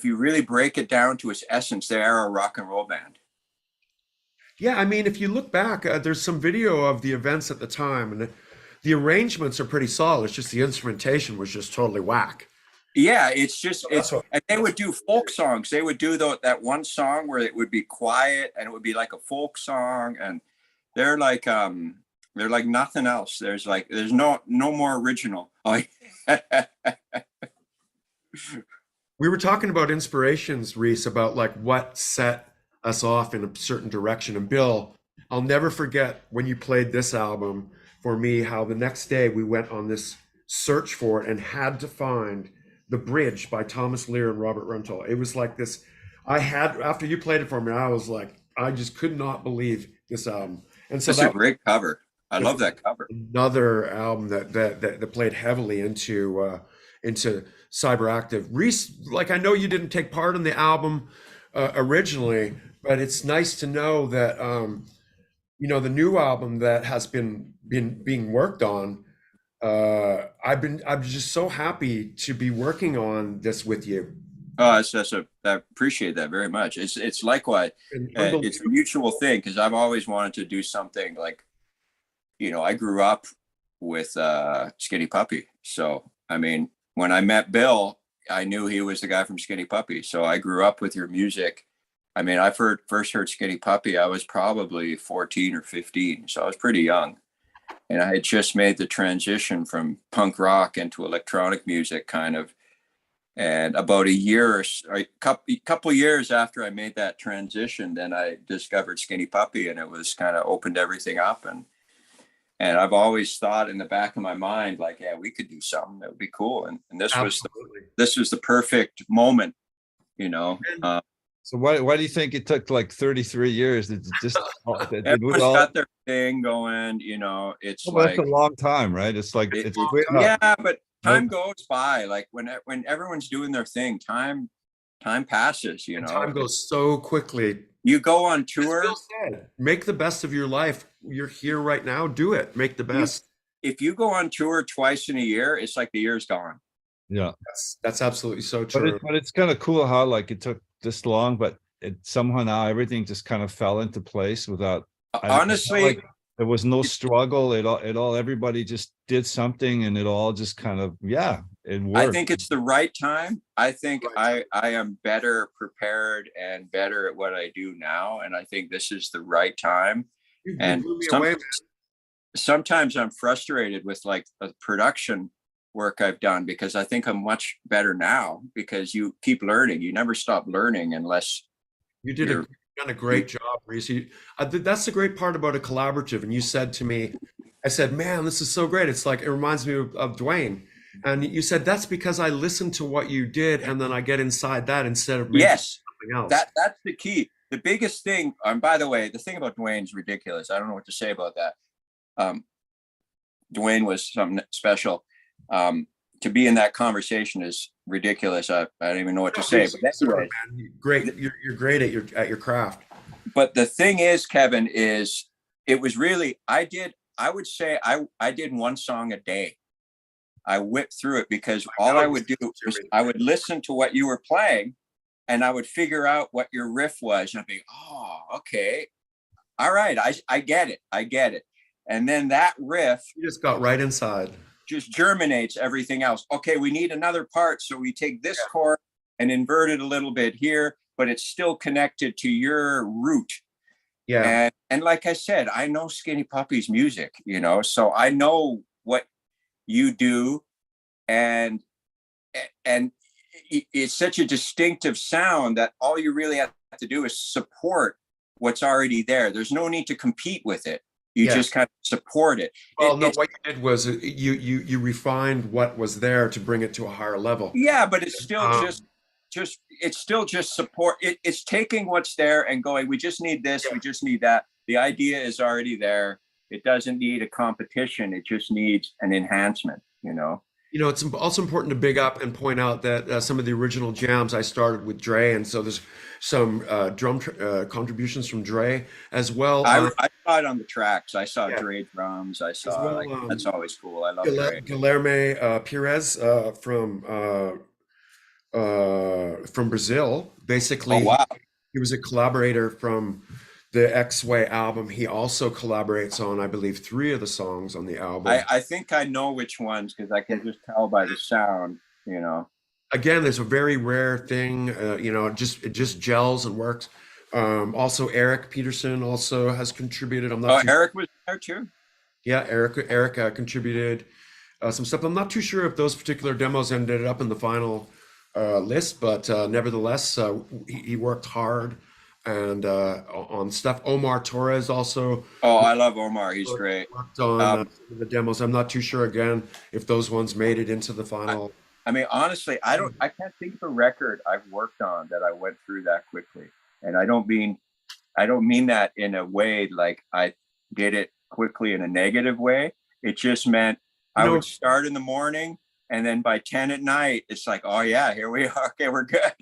you really break it down to its essence, they are a rock and roll band. Yeah, I mean, if you look back, there's some video of the events at the time, and the arrangements are pretty solid. It's just the instrumentation was just totally whack. Yeah, and they would do folk songs. They would do that one song where it would be quiet and it would be like a folk song, and they're like nothing else. There's no more original. We were talking about inspirations, Reese, about like what set us off in a certain direction. And Bill, I'll never forget when you played this album for me, how the next day we went on this search for it and had to find The Bridge by Thomas Lear and Robert Runtoll. It was like this, after you played it for me, I was like, I just could not believe this album. And so that's a great cover. I love that cover. Another album that played heavily into CYBERACTIF. Reese, like, I know you didn't take part in the album originally, but it's nice to know that the new album that has been being worked on. I'm just so happy to be working on this with you. Oh, I appreciate that very much. It's likewise. It's a mutual thing, because I've always wanted to do something like, I grew up with Skinny Puppy. So, I mean, when I met Bill, I knew he was the guy from Skinny Puppy. So I grew up with your music. I mean, I first heard Skinny Puppy, I was probably 14 or 15. So I was pretty young. And I had just made the transition from punk rock into electronic music, kind of. And about a couple years after I made that transition, then I discovered Skinny Puppy, and it was kind of opened everything up. And I've always thought in the back of my mind, like, yeah, we could do something that would be cool. And this was the perfect moment, So why do you think it took like 33 years? It's just everyone's got their thing going, it's that's a long time, right? It's like but time goes by. Like when everyone's doing their thing, time passes, Time goes so quickly. You go on tour. Make the best of your life. You're here right now. Do it. Make the best. if you go on tour twice in a year, it's like the year's gone. Yeah. That's absolutely so But true. it's kind of cool how like it took this long, but it somehow now everything just kind of fell into place without, I felt Honestly, like there was no struggle. Everybody just did something and it all just kind of, yeah, it I worked. think it's the right time. I think Right. I am better prepared and better at what I do now. And I think this is the right time. You And blew me away, man. sometimes I'm frustrated with like the production work I've done, because I think I'm much better now, because you keep learning. You never stop learning unless You did you're, done a great job, Reese. That's the great part about a collaborative. And you said to me, I said, man, this is so great. It's like, it reminds me of Dwayne. And you said, that's because I listened to what you did and then I get inside that instead of maybe yes, something else. that's the key. The biggest thing, by the way, the thing about Dwayne's ridiculous. I don't know what to say about that. Dwayne was something special. To be in that conversation is ridiculous. I don't even know what to say. But anyway, Great. You're great at your craft. but the thing is, Kevin, is it was really, I would say I did one song a day. I whipped through it, because all I would do was I would listen to what you were playing and I would figure out what your riff was. And I'd be, oh, okay. All right. I get it. I get it. And then that riff You just got right inside. just germinates everything else. Okay, we need another part. So we take this chord and invert it a little bit here, but it's still connected to your root. Yeah. And like I said, I know Skinny Puppy's music, so I know what you do, and it's such a distinctive sound that all you really have to do is support what's already there. There's no need to compete with it. You just kind of support it. Well, no, what you did was you refined what was there to bring it to a higher level. Yeah, but it's still it's still just support. It's taking what's there and going, we just need this, we just need that. The idea is already there. It doesn't need a competition. It just needs an enhancement, It's also important to big up and point out that some of the original jams I started with Dre, and so there's some drum contributions from Dre as well. I saw it on the tracks. I saw Yeah. Dre drums. I saw well, that's always cool. I love Dre. Guilherme Pires from Brazil. Basically, Oh wow. he was a collaborator from the X-Way album. He also collaborates on, I believe, 3 of the songs on the album. I think I know which ones, because I can just tell by the sound, Again, there's a very rare thing, it just gels and works. Also, Eric Peterson also has contributed. Eric was there too. Yeah, Eric contributed some stuff. I'm not too sure if those particular demos ended up in the final list, but nevertheless, he worked hard and on stuff. Omar Torres also. Oh, I love Omar. He's great. Worked on the demos. I'm not too sure again if those ones made it into the final. I mean, honestly, I can't think of a record I've worked on that I went through that quickly. And I don't mean that in a way like I did it quickly in a negative way. It just meant I would start in the morning, and then by 10 at night, it's like, oh yeah, here we are. Okay, we're good.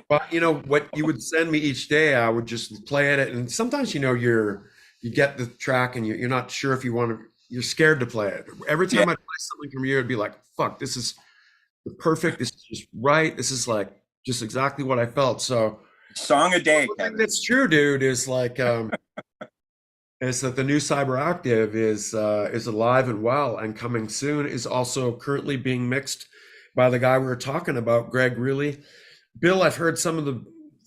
But what you would send me each day, I would just play it. And sometimes, you get the track and you're not sure if you're scared to play it. Every time I play something from you, it'd be like, fuck, this is perfect. This is just right. This is like just exactly what I felt. So song a day, Kevin. That's true, dude, is like, is that the new CYBERACTIF is alive and well and coming soon, is also currently being mixed by the guy we were talking about, Greg Really. Bill, I've heard some of the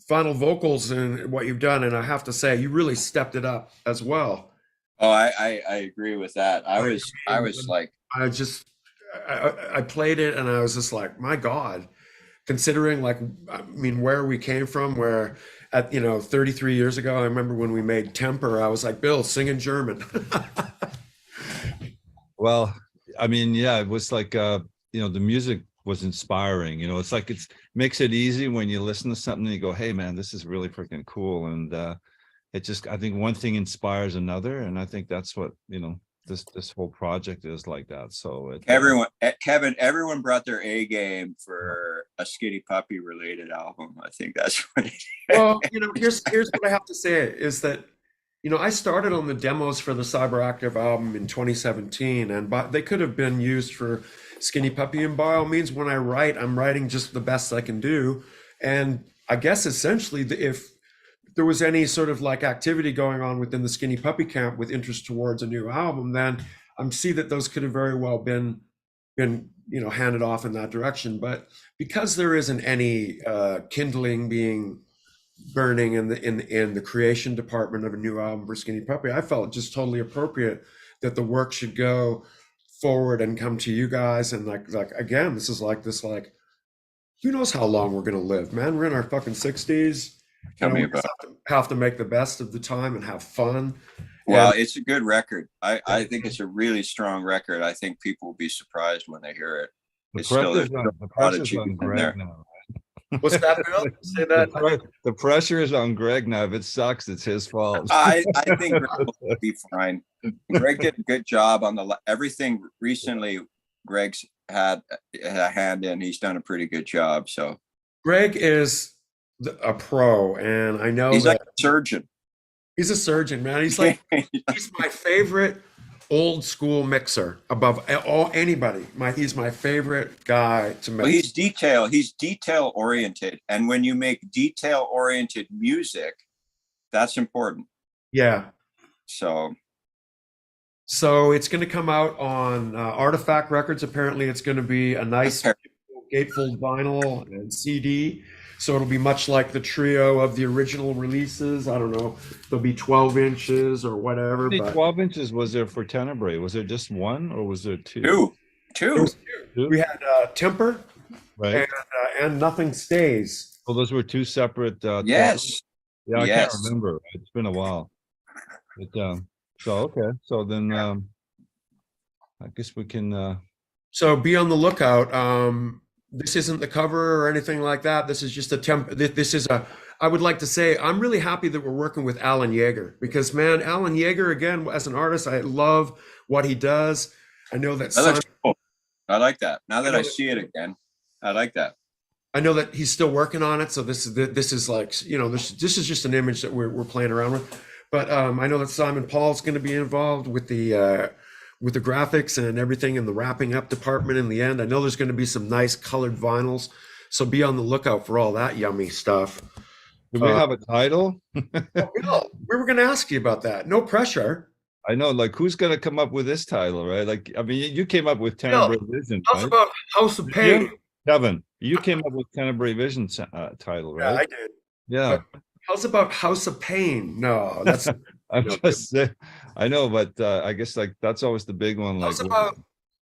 final vocals and what you've done, and I have to say, you really stepped it up as well. Oh, I agree with that. I played it and I was just like, my God, considering where we came from, where at 33 years ago, I remember when we made Temper, I was like, Bill, sing in German. Well, I mean, yeah, it was like the music was inspiring. It's like it makes it easy when you listen to something and you go, hey man, this is really freaking cool. And I think one thing inspires another, and I think that's what this whole project is like that. So everyone brought their A game for a Skinny Puppy related album. I think that's what it is. Well, here's what I have to say is that I started on the demos for the CyberActive album in 2017, and they could have been used for Skinny Puppy. And by all means, when I write, I'm writing just the best I can do. And I guess essentially, if there was any sort of like activity going on within the Skinny Puppy camp with interest towards a new album, then I see that those could have very well been handed off in that direction. But because there isn't any kindling being burning in the creation department of a new album for Skinny Puppy, I felt just totally appropriate that the work should go forward and come to you guys. And like again, this is like who knows how long we're gonna live, man. We're in our fucking 60s. Tell me We about just have to make the best of the time and have fun. Well, And it's a good record. I think it's a really strong record. I think people will be surprised when they hear it. The It's still pressure's there's on, a the lot of pressure's on achievement in there. Greg now. what's that, Bill? Say that. The pressure is on Greg now. If it sucks, it's his fault. I think Greg will be fine. Greg did a good job on everything recently. Greg's had a hand in. He's done a pretty good job. So Greg is a pro, and I know he's that like a surgeon. he's a surgeon, man. He's like he's my favorite old school mixer above anybody. He's my favorite guy to mix. Well, he's detail oriented, and when you make detail oriented music, that's important. Yeah. So it's going to come out on Artifact Records. Apparently, it's going to be a nice gatefold vinyl and CD. So it'll be much like the trio of the original releases. I don't know. There'll be 12 inches or whatever. How many But 12 inches was there for Tennebrae? Was there just one or was there two? there two. was Two? we had Temper Right. and Nothing Stays. Well, those were two separate. Yes. Yeah, I Yes. can't remember. It's been a while. But, so okay. So then I guess we can. So be on the lookout. This isn't the cover or anything like that. This is just I would like to say, I'm really happy that we're working with Alan Yeager, because man, Alan Yeager, again, as an artist, I love what he does. I know that That looks cool. I like that. Now that I see it again, I like that. I know that he's still working on it. So this is like, this is just an image that we're playing around with. But I know that Simon Paul's going to be involved with the graphics and everything in the wrapping up department in the end. I know there's going to be some nice colored vinyls. So be on the lookout for all that yummy stuff. Do we have a title? Bill, we were going to ask you about that. No pressure. I know, like, who's going to come up with this title, right? Like, I mean, you came up with Tennebrae Vision, How's right? about House of Pain? Kevin, you came up with Tennebrae Vision title, Yeah, right? I did. Yeah. How's about House of Pain? No, that's I'm just saying, I know, but I guess like that's always the big one. Like, how's about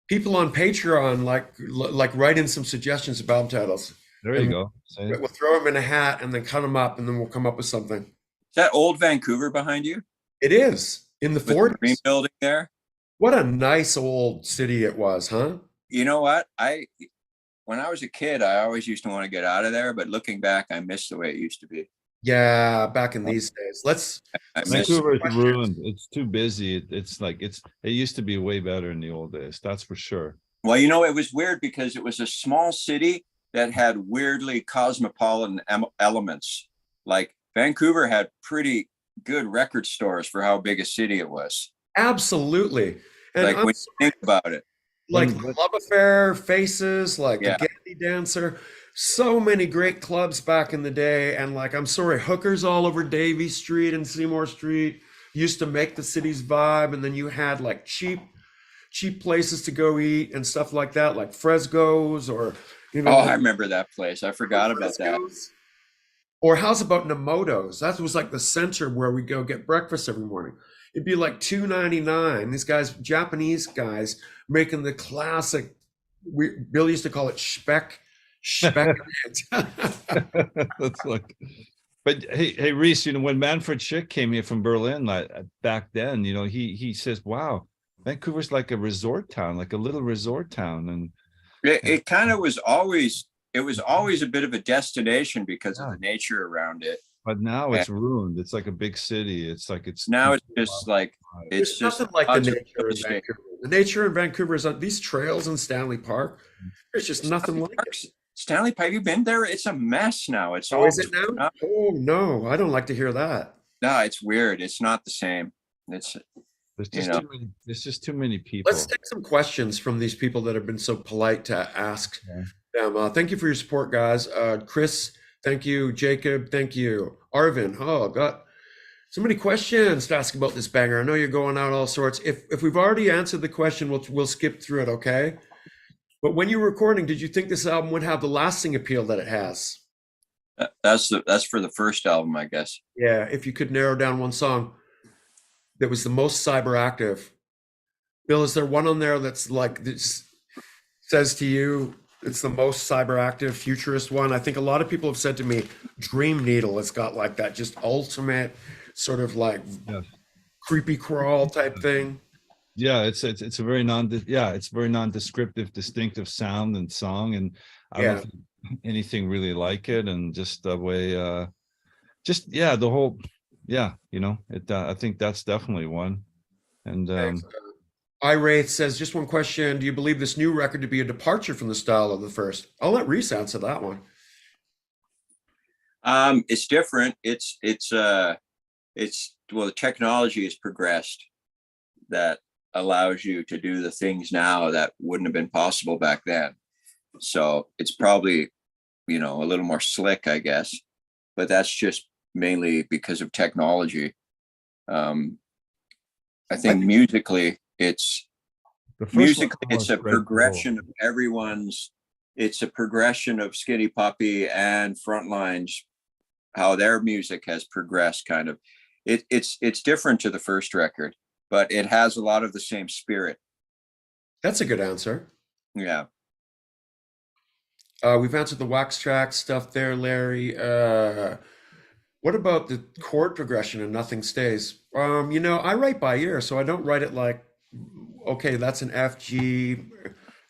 people on Patreon, like write in some suggestions of album titles. there you go. See? We'll throw them in a hat and then cut them up, and then we'll come up with something. Is that old Vancouver behind you? It is in the With the 40s. green building there? What a nice old city it was, huh? You know what? When I was a kid, I always used to want to get out of there, but looking back, I miss the way it used to be. Yeah, back in these days. I miss Vancouver is ruined. It's too busy. It used to be way better in the old days. That's for sure. Well, it was weird because it was a small city that had weirdly cosmopolitan elements. Like Vancouver had pretty good record stores for how big a city it was. Absolutely. And Like I'm when you think about it. like Love Affair, Faces, like Yeah. the Getty Dancer, so many great clubs back in the day. And like, I'm sorry, hookers all over Davie Street and Seymour Street used to make the city's vibe. And then you had like cheap places to go eat and stuff like that, like Fresco's or I remember that place. I forgot about that. Or how's about Nemoto's? That was like the center where we go get breakfast every morning. It'd be like $2.99. These guys, Japanese guys, making the classic. Bill used to call it speck. That's like, but hey, Reese, when Manfred Schick came here from Berlin, like back then, he says, "Wow, Vancouver's like a resort town, like a little resort town," and it kind of was always. It was always a bit of a destination because of the nature around it. But now it's ruined. It's like a big city. It's like now it's just like It's just nothing like the nature in Vancouver. The nature in Vancouver is on these trails in Stanley Park. There's just nothing like it. Stanley Park, have you been there? It's a mess now. It's Oh, all is it now? Oh no, I don't like to hear that. No, it's weird. It's not the same. It's, There's you just know, too many, there's just too many people. Let's take some questions from these people that have been so polite to ask them. Thank you for your support, guys. Chris, thank you. Jacob, thank you. Arvin, oh, got so many questions to ask about this banger. I know you're going out all sorts. If we've already answered the question, we'll skip through it, okay? But when you were recording, did you think this album would have the lasting appeal that it has? that's for the first album, I guess. Yeah, if you could narrow down one song that was the most cyberactive. Bill, is there one on there that's like this says to you it's the most cyberactive futurist one? I think a lot of people have said to me, Dream Needle has got like that just ultimate sort of like creepy crawl type thing. Yeah, it's a very it's very non-descriptive, distinctive sound and song, and I don't think anything really like it, and just the way the whole it I think that's definitely one. And iWraith says, just one question, do you believe this new record to be a departure from the style of the first? I'll let Reese answer that one. It's different. It's well, the technology has progressed that allows you to do the things now that wouldn't have been possible back then. So it's probably, a little more slick, I guess, but that's just mainly because of technology. I think musically, it's a progression of everyone's. It's a progression of Skinny Puppy and Frontline's, how their music has progressed. Kind of, it's different to the first record, but it has a lot of the same spirit. That's a good answer. Yeah. We've answered the wax track stuff there, Larry. What about the chord progression and Nothing Stays? I write by ear, so I don't write it like, okay, that's an F, G,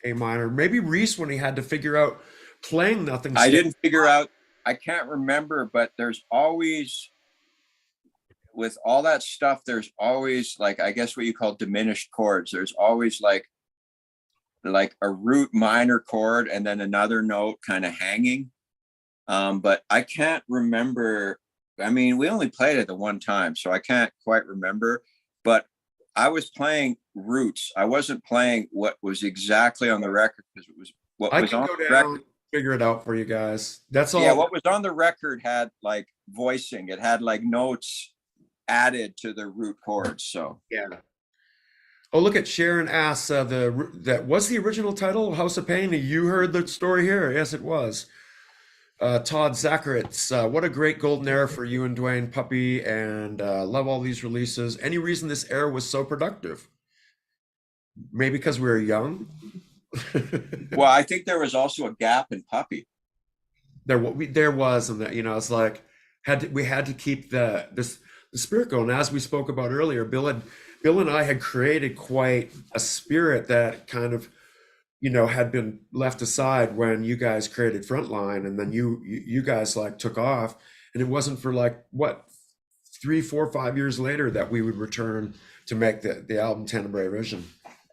A minor. Maybe Reese, when he had to figure out playing Nothing Stays. I didn't figure out, I can't remember, but there's always, with all that stuff, there's always like, I guess what you call diminished chords. There's always like a root minor chord and then another note kind of hanging. But I can't remember. I mean, we only played it the one time, so I can't quite remember, but I was playing roots. I wasn't playing what was exactly on the record, because it was what was on the record. Figure it out for you guys. That's all. Yeah, what was on the record had like voicing. It had like notes added to the root chords. So yeah. Oh, look at Sharon asks, that was the original title, House of Pain. You heard the story here. Yes, it was. Todd Zacharitz, what a great golden era for you and Dwayne Puppy, and love all these releases. Any reason this era was so productive? Maybe because we were young. Well, I think there was also a gap in Puppy. There was, and that it's like we had to keep the spirit going. As we spoke about earlier, Bill and I had created quite a spirit that kind of had been left aside when you guys created Frontline, and then you guys like took off, and it wasn't for like what 3, 4, 5 years later that we would return to make the album Tennebrae Vision.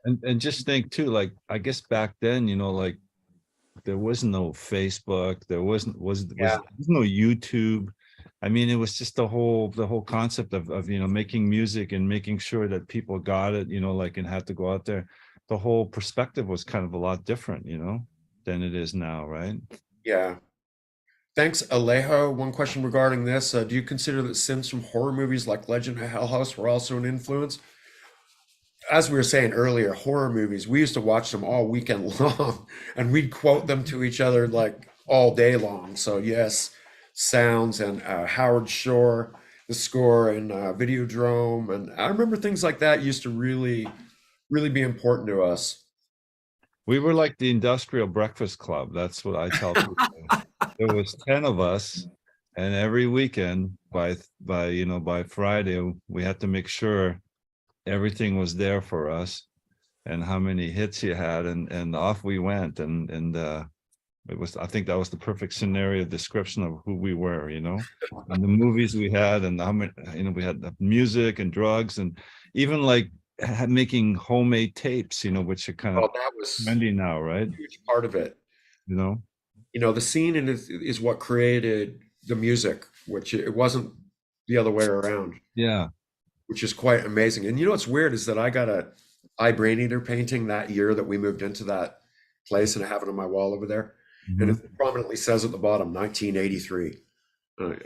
And just think too, like I guess back then, like there was no Facebook, there was no YouTube. I mean, it was just the whole concept of making music and making sure that people got it, and had to go out there. The whole perspective was kind of a lot different, than it is now, right? Yeah. Thanks, Alejo. One question regarding this. Do you consider that synths from horror movies like Legend of Hell House were also an influence? As we were saying earlier, horror movies, we used to watch them all weekend long, and we'd quote them to each other like all day long. So yes, sounds and Howard Shore, the score, and Videodrome. And I remember things like that used to really be important to us. We were like the industrial breakfast club. That's what I tell people. There was 10 of us, and every weekend by Friday, we had to make sure everything was there for us and how many hits you had, and off we went. And it was, I think that was the perfect scenario description of who we were, and the movies we had, and how many, we had the music and drugs, and even like making homemade tapes, which are kind of that was trendy now, right? A huge part of it. The scene is what created the music, which it wasn't the other way around, Yeah. which is quite amazing. And you know what's weird is that I got a Brain Eater painting that year that we moved into that place, and I have it on my wall over there. And Mhm. it prominently says at the bottom, 1983.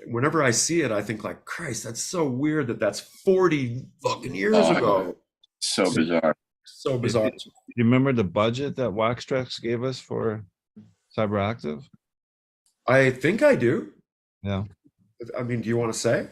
Whenever I see it, I think like, Christ, that's so weird that that's 40 fucking years ago. So bizarre. So bizarre. You remember the budget that Waxtrax gave us for CyberActive? I think I do. Yeah. I mean, do you want to say?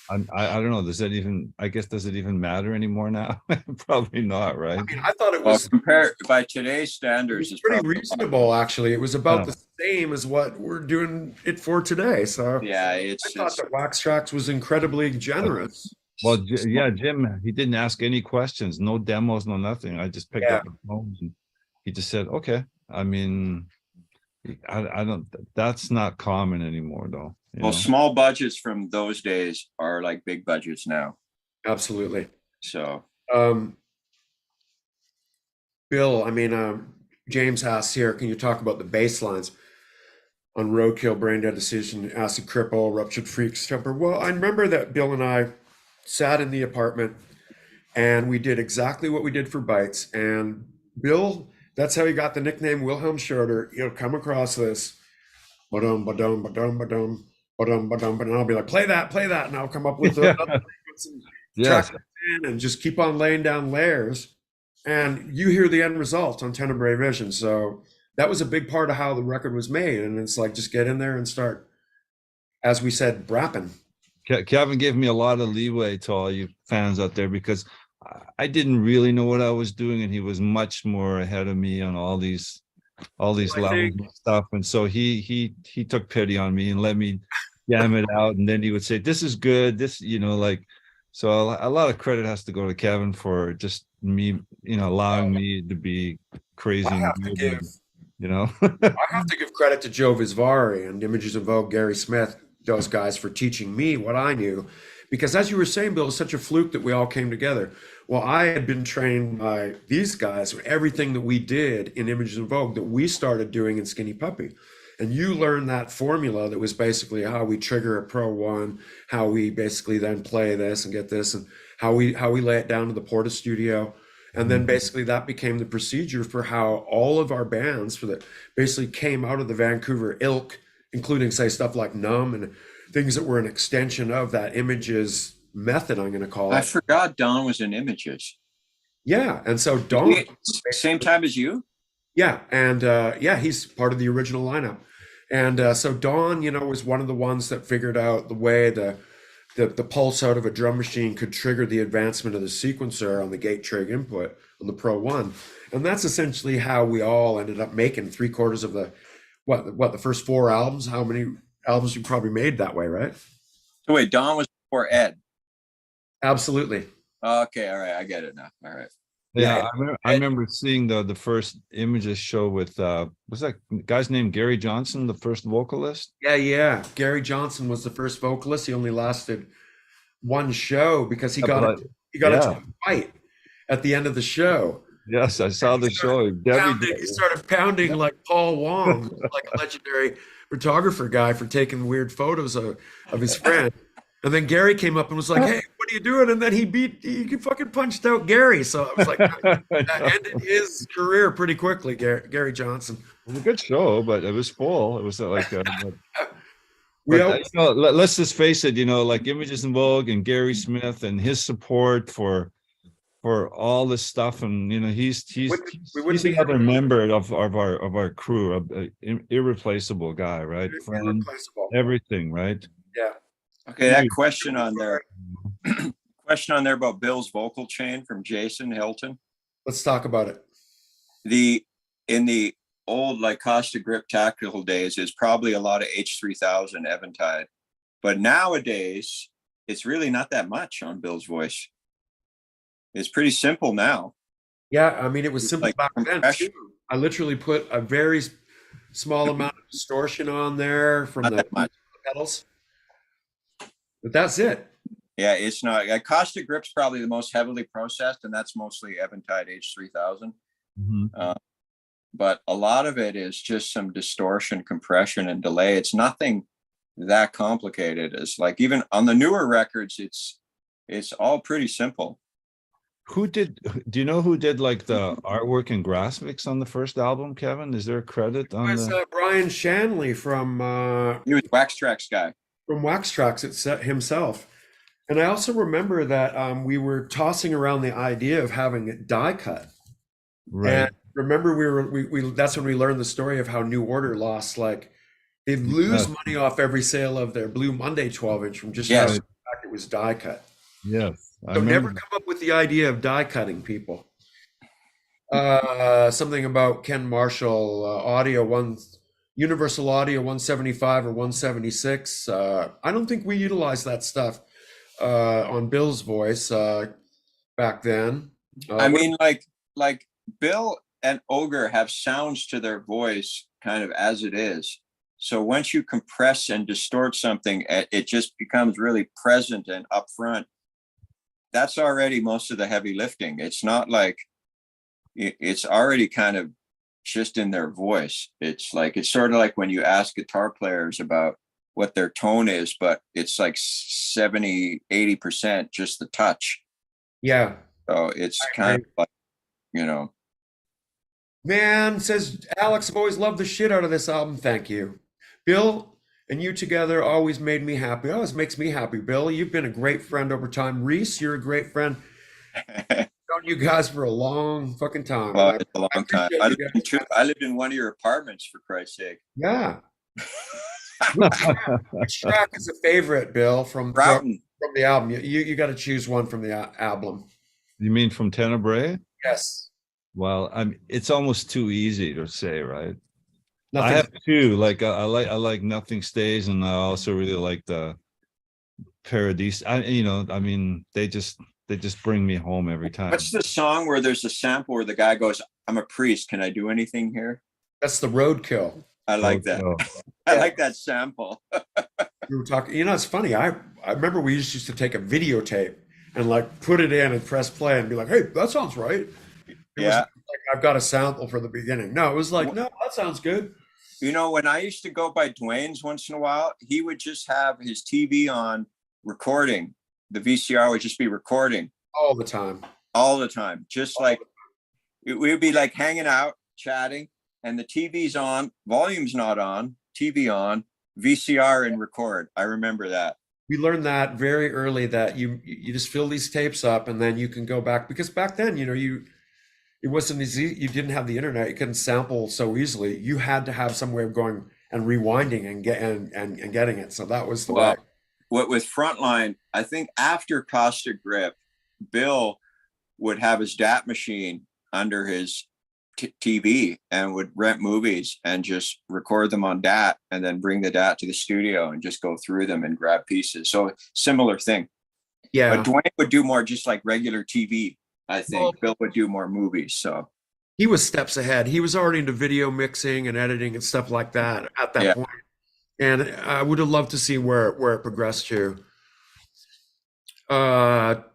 I don't know. Does that even, I guess, does it even matter anymore now? Probably not, right? I mean, I thought it Well, was, compared by today's it standards, was it's pretty probably reasonable, actually. It was about Yeah. the same as what we're doing it for today. So yeah, I it's thought that Waxtrax was incredibly generous. Well, yeah, Jim, he didn't ask any questions, no demos, no nothing. I just picked Yeah. up the phone and he just said, okay. I mean, I don't, that's not common anymore though. You well, know? small budgets from those days are like big budgets now. Absolutely. So Bill, I mean, James asks here, can you talk about the baselines on roadkill, brain dead decision, acid cripple, ruptured freaks temper? Well, I remember that Bill and I sat in the apartment and we did exactly what we did for Bites. And Bill, that's how he got the nickname Wilhelm Schroeder. He'll come across this, ba-dum, ba-dum, ba-dum, ba-dum, ba-dum, ba-dum, and I'll be like, play that, and I'll come up with Yeah. another Yes. track and just keep on laying down layers. And you hear the end result on Tennebrae Vision. So that was a big part of how the record was made. And it's like, just get in there and start, as we said, brapping. Kevin gave me a lot of leeway to all you fans out there because I didn't really know what I was doing, and he was much more ahead of me on all these levels and stuff. And so he took pity on me and let me jam it out. And then he would say, "This is good." This, you know, like, so a lot of credit has to go to Kevin for just me, you know, allowing me to be crazy. I have to give, you know, I have to give credit to Joe Visvari and Images of Vogue, Gary Smith, those guys for teaching me what I knew. Because as you were saying, Bill, it's such a fluke that we all came together. Well, I had been trained by these guys, everything that we did in Images of Vogue that we started doing in Skinny Puppy. And you learned that formula that was basically how we trigger a Pro One, how we basically then play this and get this, and how we lay it down to the Porta Studio. And then basically that became the procedure for how all of our bands for that basically came out of the Vancouver ilk, including say stuff like Numb and things that were an extension of that Images method, I'm going to call it. I forgot Don was in Images. Yeah, and so Don, same time as you. Yeah, and yeah, he's part of the original lineup. And so Don, you know, was one of the ones that figured out the way the pulse out of a drum machine could trigger the advancement of the sequencer on the gate trig input on the Pro One. And that's essentially how we all ended up making 3/4 of the the first 4 albums. How many albums you probably made that way, right? So wait, Don was before Ed. Absolutely. Okay, all right, I get it now. All right. Yeah, I remember seeing the first Images show with was that guy's name Gary Johnson, the first vocalist? Yeah. Gary Johnson was the first vocalist. He only lasted one show because he got into a fight at the end of the show. Yes, I saw the show. He started pounding like Paul Wong, like a legendary photographer guy, for taking weird photos of his friend. And then Gary came up and was like, "Hey, what are you doing?" And then he fucking punched out Gary. So I was like, that ended his career pretty quickly, Gary Johnson. It was a good show, but it was full. It was like, let's just face it, you know, like Images in Vogue and Gary Smith and his support for all this stuff, and you know, he's another member of our crew, irreplaceable guy, right? Friend, everything, right? Yeah. Okay, that question on there about Bill's vocal chain from Jason Hilton. Let's talk about it. In the old like Costa Grip tactical days, it's probably a lot of H3000 Eventide, but nowadays it's really not that much on Bill's voice. It's pretty simple now. Yeah, I mean, it was simple like back then too. I literally put a very small amount of distortion on there from the pedals. But that's it. Yeah, it's not. Costa Grip's probably the most heavily processed, and that's mostly Eventide H3000. Mm-hmm. But a lot of it is just some distortion, compression, and delay. It's nothing that complicated. It's like, even on the newer records, it's all pretty simple. Do you know who did like the artwork and graphics on the first album, Kevin? Is there a credit on It's the? Brian Shanley from He was Wax Trax guy. Wax Trax himself. And I also remember that we were tossing around the idea of having it die cut. Right. And remember, we that's when we learned the story of how New Order lost, like, they lose money off every sale of their Blue Monday 12-inch from just how the fact it was die cut. Yes. I So never remember. come up with the idea of die cutting, people. Something about Ken Marshall, Universal Audio 175 or 176. I don't think we utilized that stuff on Bill's voice back then. I mean, like Bill and Ogre have sounds to their voice kind of as it is. So once you compress and distort something, it just becomes really present and upfront. That's already most of the heavy lifting. It's not like it's already kind of just in their voice. It's sort of like when you ask guitar players about what their tone is, but it's like 70-80% just the touch. Yeah. So it's kind of like, Man, says Alex, I've always loved the shit out of this album. Thank you. Bill and you together always made me happy. Always makes me happy, Bill. You've been a great friend over time. Reese, you're a great friend. Known you guys for a long fucking time. Well, it's a long time. I lived in one of your apartments, for Christ's sake. Yeah. Which track is a favorite, Bill, from the album? You got to choose one from the album. You mean from Tennebrae? Yes. Well, it's almost too easy to say, right? Nothing. I have two. Like I like Nothing Stays, and I also really like the Paradise. They just bring me home every time. What's the song where there's a sample where the guy goes, "I'm a priest. Can I do anything here?" That's the Roadkill. I like that. I like that sample. We were talking. It's funny. I remember we used to take a videotape and like put it in and press play and be like, "Hey, that sounds right." It wasn't like I've got a sample for the beginning. No, it was like, no, that sounds good. When I used to go by Dwayne's once in a while, he would just have his TV on recording. The VCR would just be recording all the time. Just like we would be like hanging out, chatting, and the TV's on, volume's not on, TV on, VCR and record. I remember that. We learned that very early, that you just fill these tapes up and then you can go back, because back then, it wasn't easy. You didn't have the internet. You couldn't sample so easily. You had to have some way of going and rewinding and getting it. So that was the way. What with Frontline, I think after Caustic Grip, Bill would have his DAT machine under his TV and would rent movies and just record them on DAT and then bring the DAT to the studio and just go through them and grab pieces. So similar thing. Yeah. But Dwayne would do more just like regular TV. I think Bill would do more movies. So he was steps ahead. He was already into video mixing and editing and stuff like that at that point. And I would have loved to see where it progressed to. Judd,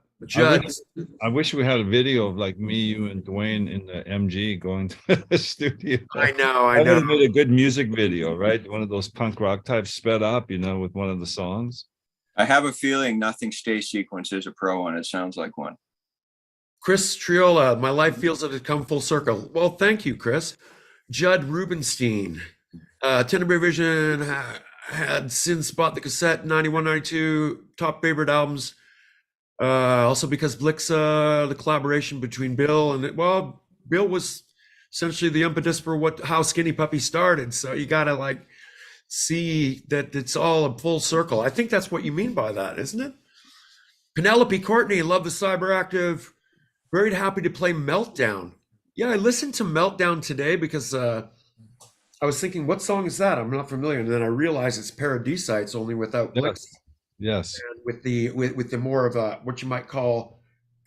I wish we had a video of like me, you, and Dwayne in the MG going to the studio. I know. That would have made a good music video, right? One of those punk rock types sped up, with one of the songs. I have a feeling Nothing Stays sequence is a pro one. It sounds like one. Chris Triola, my life feels that it's come full circle. Well, thank you, Chris. Judd Rubenstein, Tennebrae Vision had since bought the cassette 91, 92, top favorite albums. Also because Blixa, the collaboration between Bill and Bill was essentially the impetus for how Skinny Puppy started. So you got to see that it's all a full circle. I think that's what you mean by that, isn't it? Penelope Courtney, love the Cyberactive. Very happy to play Meltdown. Yeah, I listened to Meltdown today because I was thinking, what song is that? I'm not familiar. And then I realized it's Paradisites, only without Blix. Yes. And with the more of a, what you might call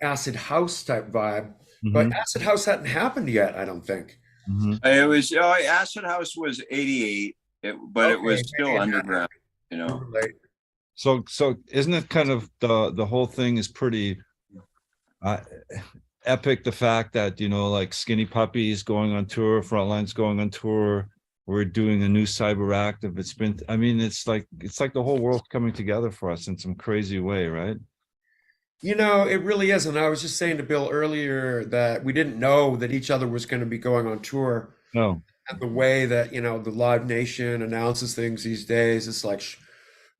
acid house type vibe. Mm-hmm. But acid house hadn't happened yet, I don't think. Mm-hmm. It was, acid house was 88, but it was still underground, So isn't it kind of the whole thing is pretty epic, the fact that like Skinny Puppy's going on tour, Frontline's going on tour, we're doing a new CYBERACTIF. It's been, I mean, it's like the whole world's coming together for us in some crazy way, right? You know, it really is. And I was just saying to Bill earlier that we didn't know that each other was going to be going on tour. No, And the way that, you know, the Live Nation announces things these days, it's like,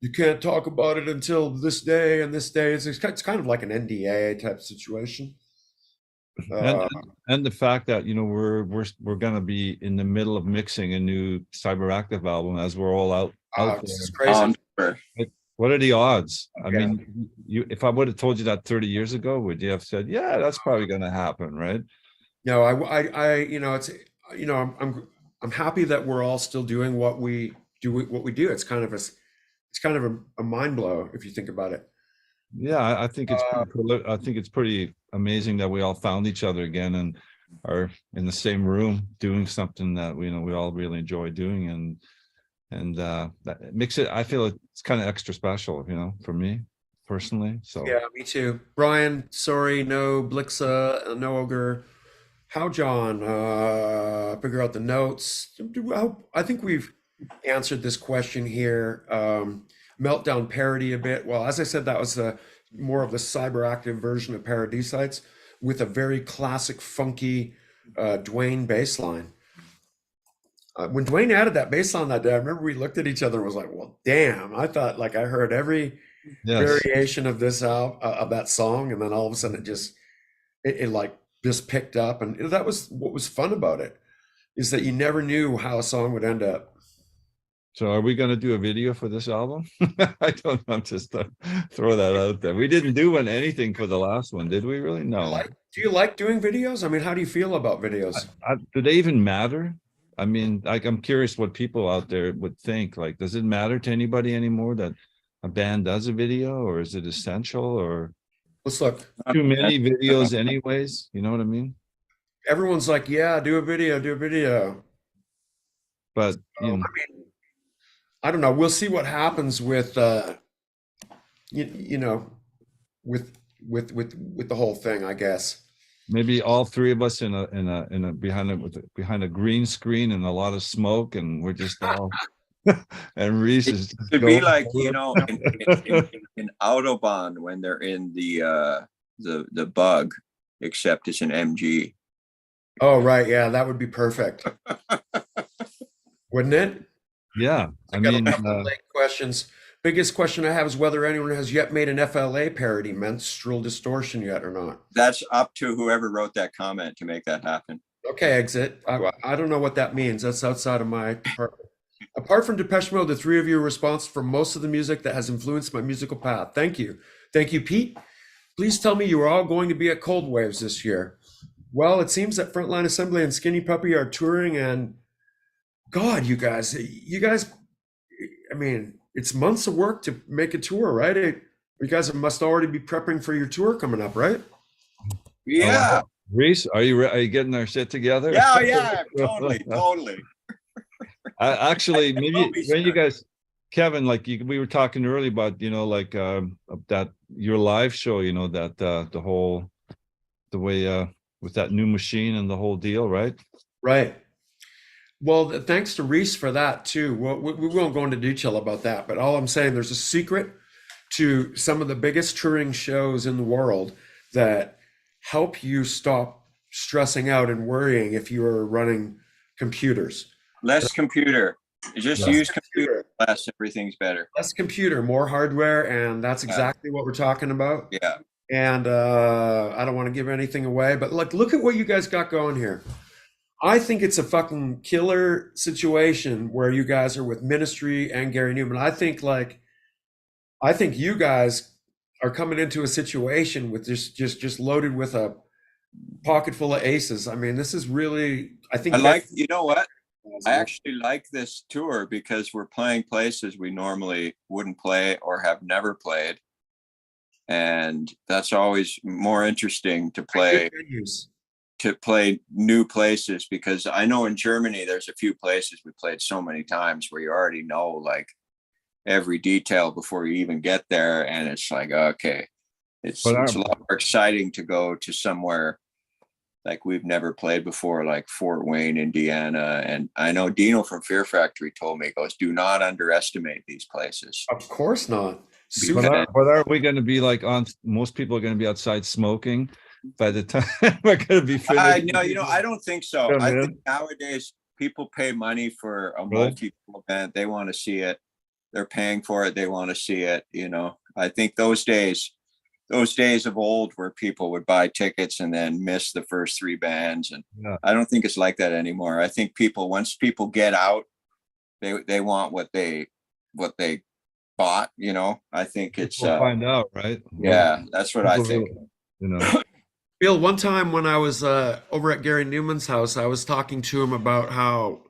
you can't talk about it until this day and this day. It's kind of like an NDA type situation. and Uh, and the fact that, you know, we're gonna be in the middle of mixing a new CYBERACTIF album as we're all out this is there. crazy. Like, what are the odds? I Yeah. mean, if I would have told you that 30 years ago, would you have said, yeah, that's probably gonna happen, right? No, you know, it's, you know, I'm happy that we're all still doing what we do. It's kind of a mind blow if you think about it. Yeah, I think it's I think it's pretty amazing that we all found each other again and are in the same room doing something that we all really enjoy doing, and that makes it, I feel it's kind of extra special, you know, for me personally. So Yeah, me too. Brian, sorry, no Blixa, no Ogre. How John? Figure out the notes. I think we've answered this question here. Meltdown parody a bit. Well, as I said, that was more of the cyberactive version of Paradisites with a very classic, funky Dwayne bass line. When Dwayne added that bass line that day, I remember we looked at each other and was like, "Well, damn!" I thought like I heard every yes, variation of this of that song, and then all of a sudden it like just picked up, and that was what was fun about it, is that you never knew how a song would end up. so are we going to do a video for this album? I don't know, just throw that out there. We didn't do anything for the last one, did we really? No. Do you like doing videos? I mean, how do you feel about videos? Do they even matter? I mean, like, I'm curious what people out there would think. Like, does it matter to anybody anymore that a band does a video, or is it essential, or Let's look. too many videos anyways? You know what I mean? Everyone's like, yeah, do a video, do a video. But, you I know, mean, I don't know. We'll see what happens with you know, with the whole thing, I guess. maybe all three of us in a behind a green screen and a lot of smoke, and we're just all and Reese is just It'd be going like, forward. you know, in Autobahn when they're in the bug, except it's an MG. Oh, right. Yeah, that would be perfect. Wouldn't it? Yeah, I Got a mean, couple of late questions. Biggest question I have is whether anyone has yet made an FLA parody, menstrual distortion, yet or not. That's up to whoever wrote that comment to make that happen. Okay, exit. I don't know what that means. That's outside of my department. Apart from Depeche Mode, the three of you are responsible for most of the music that has influenced my musical path. Thank you. Thank you, Pete. Please tell me you are all going to be at Cold Waves this year. Well, it seems that Frontline Assembly and Skinny Puppy are touring, and God, you guys, I mean, it's months of work to make a tour, right? You guys must already be prepping for your tour coming up, right? Yeah. Reese, are you getting our shit together? Yeah, totally. Actually, maybe will be when you soon. guys, Kevin, like we were talking earlier about, you know, like that your live show, you know, that the way with that new machine and the whole deal, right? Right. Well, thanks to Reese for that too. We won't go into detail about that, but all I'm saying, there's a secret to some of the biggest touring shows in the world that help you stop stressing out and worrying if you are running computers. Less computer. Just Less use computer less. Everything's better. Less computer, more hardware, and that's exactly what we're talking about. Yeah. And I don't want to give anything away, but look at what you guys got going here. I think it's a fucking killer situation where you guys are with Ministry and Gary Newman. I think you guys are coming into a situation with just loaded with a pocket full of aces. I mean, this is really, I think you know what? I actually like this tour because we're playing places we normally wouldn't play or have never played. And that's always more interesting to play new places, because I know in Germany there's a few places we played so many times where you already know like every detail before you even get there, and it's like, okay, it's a lot more exciting to go to somewhere like we've never played before, like Fort Wayne, Indiana. And I know Dino from Fear Factory told me, he goes, do not underestimate these places. Of course not. But are we going to be like on? Most people are going to be outside smoking by the time we're going to be finished. No, I don't think so. I think nowadays people pay money for a multi-tool event. They want to see it. They're paying for it. They want to see it. I think those days of old where people would buy tickets and then miss the first 3 bands. And I don't think it's like that anymore. I think once people get out, they want what they bought, I think it's we'll find out, right? Yeah, that's what I think. Bill, one time when I was over at Gary Newman's house, I was talking to him about how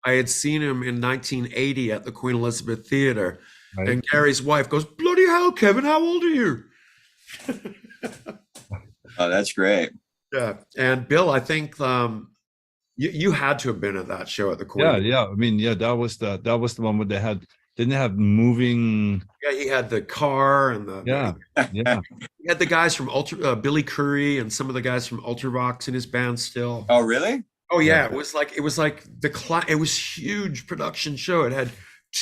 I had seen him in 1980 at the Queen Elizabeth Theater. Right. And Gary's wife goes, bloody hell, Kevin, how old are you? Oh, that's great. Yeah. And Bill, I think you had to have been at that show at the Queen. Yeah. I mean, that was the one where didn't they have moving? Yeah, he had the car and yeah. He had the guys from Billy Curry and some of the guys from Ultravox in his band still. Oh, really? Oh yeah, it was like it was huge production show. It had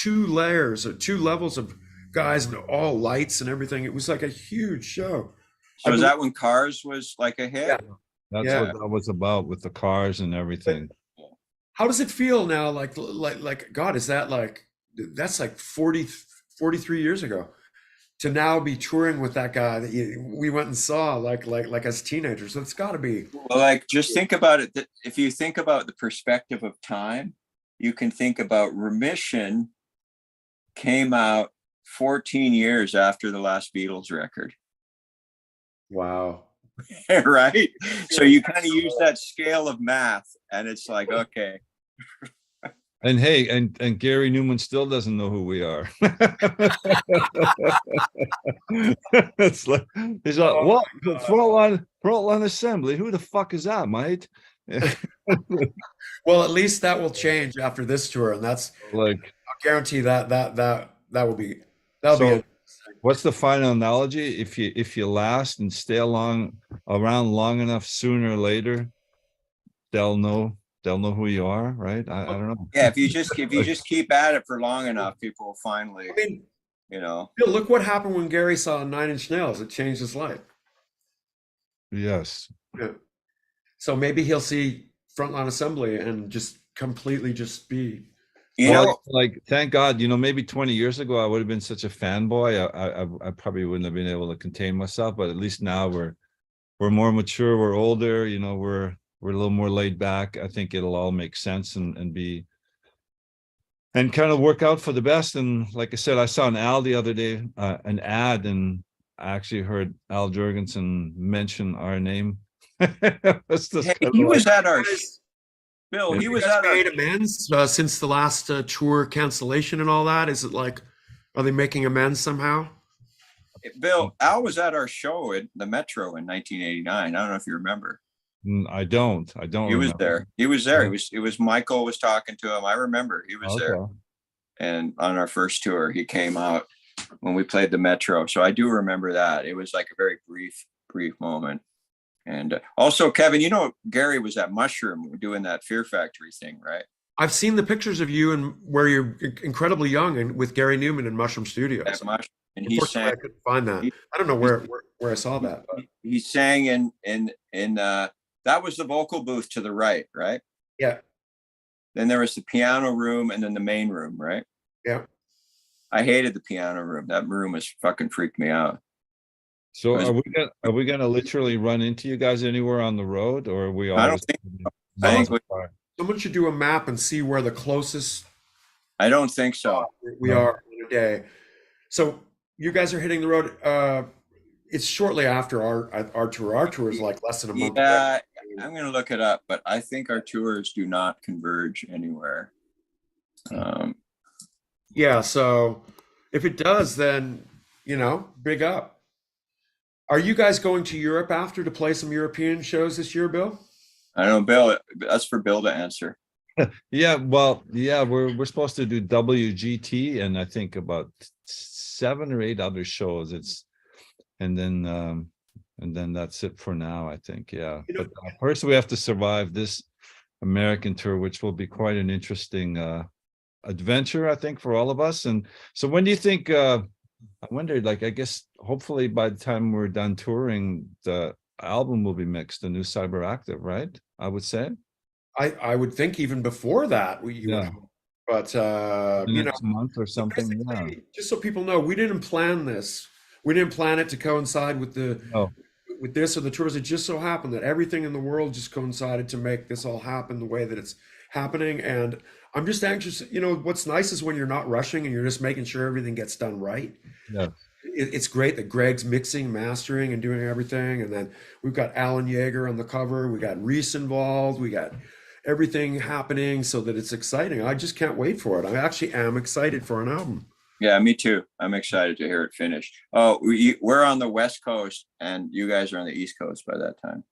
2 layers or 2 levels of guys and all lights and everything. It was like a huge show. So is that when Cars was like a hit? Yeah. That's what that was about, with the cars and everything. How does it feel now? Like God, is that that's like 43 years ago to now be touring with that guy that we went and saw like as teenagers? So it's got to be. Well, just think about it. If you think about the perspective of time, you can think about Remission came out 14 years after the last Beatles record. Wow. Right? So you kind of use that scale of math and it's like, okay. And hey, and Gary Newman still doesn't know who we are. It's like, he's like, what? Frontline Assembly? Who the fuck is that, mate? Well, at least that will change after this tour, and that's like, I'll guarantee that will be it. What's the final analogy? If you last and stay around long enough, sooner or later, they'll know who you are, right? I don't know. Yeah, if you just keep at it for long enough, people will finally, Bill, look what happened when Gary saw 9 Inch Nails. It changed his life. Yes. Yeah. So maybe he'll see Frontline Assembly and just completely just be. Like, thank God, maybe 20 years ago I would have been such a fanboy. I probably wouldn't have been able to contain myself, but at least now we're more mature, we're older, we're a little more laid back. I think it'll all make sense and kind of work out for the best. And like I said, I saw an Al the other day, an ad, and I actually heard Al Jurgensen mention our name. He was at our Bill. He was at our amends since the last tour cancellation and all that. Is it like, are they making amends somehow? Bill, Al was at our show at the Metro in 1989. I don't know if you remember. I don't. He was there. He was there. It was Michael was talking to him. I remember he was there. And on our first tour, he came out when we played the Metro. So I do remember that. It was like a very brief moment. And also, Kevin, Gary was at Mushroom doing that Fear Factory thing, right? I've seen the pictures of you and where you're incredibly young and with Gary Newman in Mushroom Studios. At Mushroom. And he sang. I couldn't find that. I don't know where I saw that. But. He sang in that was the vocal booth to the right? Yeah. Then there was the piano room and then the main room, right? Yeah. I hated the piano room. That room was fucking freaked me out. So are we gonna literally run into you guys anywhere on the road, or are we all? I don't think. I think someone should do a map and see where the closest. I don't think so. We are in a day. So you guys are hitting the road. It's shortly after our tour. Our tour is like less than a month. Yeah, I'm gonna look it up, but I think our tours do not converge anywhere. Yeah. So if it does, then big up. Are you guys going to Europe after to play some European shows this year, Bill? I don't know, Bill. That's for Bill to answer. Yeah, well, yeah, we're supposed to do WGT and I think about 7 or 8 other shows. And then and then that's it for now, I think. Yeah. You know, But first we have to survive this American tour, which will be quite an interesting adventure, I think, for all of us. And so when do you think, I wondered, like, I guess hopefully by the time we're done touring, the album will be mixed, the new CYBERACTIF, right? I would say. I would think even before that, you would Yeah. hope. But The you know, next month or so something. Yeah. basically, just so people know, we didn't plan this. We didn't plan it to coincide Oh, with this or the tours. It just so happened that everything in the world just coincided to make this all happen the way that it's happening. And I'm just anxious. You know, what's nice is when you're not rushing and you're just making sure everything gets done right. yeah. It's great that Greg's mixing, mastering, and doing everything. And then we've got Alan Yeager on the cover. We got Reese involved. We got everything happening so that it's exciting. I just can't wait for it. I actually am excited for an album. Yeah, me too. I'm excited to hear it finish. Oh, we're on the West Coast and you guys are on the East Coast by that time.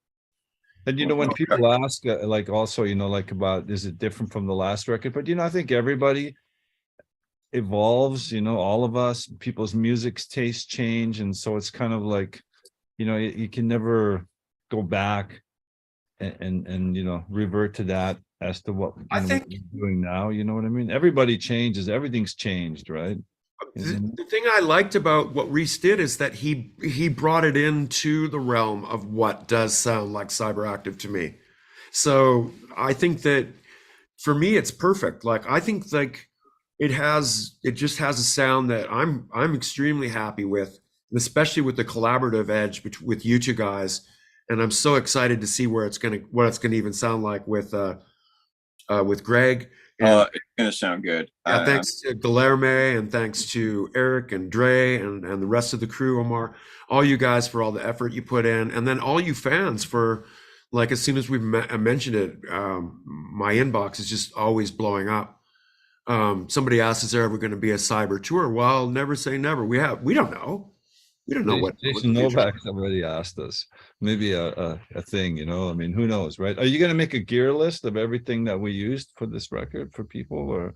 And you know, when people ask, like, also, you know, like, about, is it different from the last record? But, you know, I think everybody evolves, you know, all of us, people's music tastes change. And so it's kind of like, you know, you can never go back and you know, revert to that as to what, I think what we're doing now. You know what I mean? Everybody changes. Everything's changed, right? the thing I liked about what Reese did is that he brought it into the realm of what does sound like CYBERACTIF to me. So I think that for me it's perfect. Like I think like it just has a sound that I'm extremely happy with, and especially with the collaborative edge with you two guys. And I'm so excited to see what it's gonna even sound like with Greg. And It's gonna sound good. yeah, thanks to Guilherme and thanks to Eric and Dre and the rest of the crew, Omar, all you guys for all the effort you put in, and then all you fans for, like, as soon as we mentioned it, my inbox is just always blowing up. Somebody asked, "Is there ever going to be a cyber tour?" Well, never say never. We don't know. We don't know what Jason the future- Novak's already asked us. Maybe a thing, you know. I mean, who knows, right? Are you going to make a gear list of everything that we used for this record for people, or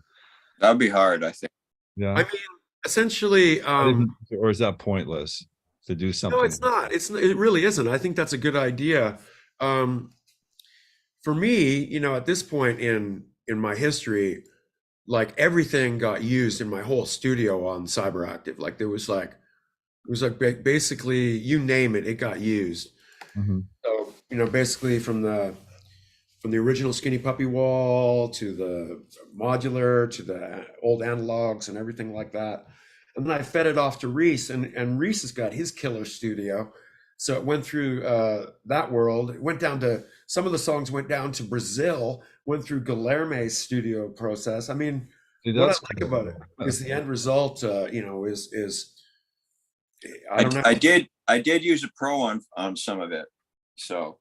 That'd be hard, I think. yeah? I mean, essentially, Or is that pointless to do something? no, it's not. It really isn't. I think that's a good idea. For me, you know, at this point in my history, like everything got used in my whole studio on CYBERACTIF. Like it was like basically, you name it, it got used. Mhm. So, you know, basically from the original Skinny Puppy wall to the modular to the old analogs and everything like that. And then I fed it off to Reese, and Reese has got his killer studio. So it went through that world. It went down to, some of the songs went down to Brazil, went through Guilherme's studio process. I mean, See, what I that's like cool. about it is the end result, you know, is I don't know. I did use a pro on some of it. So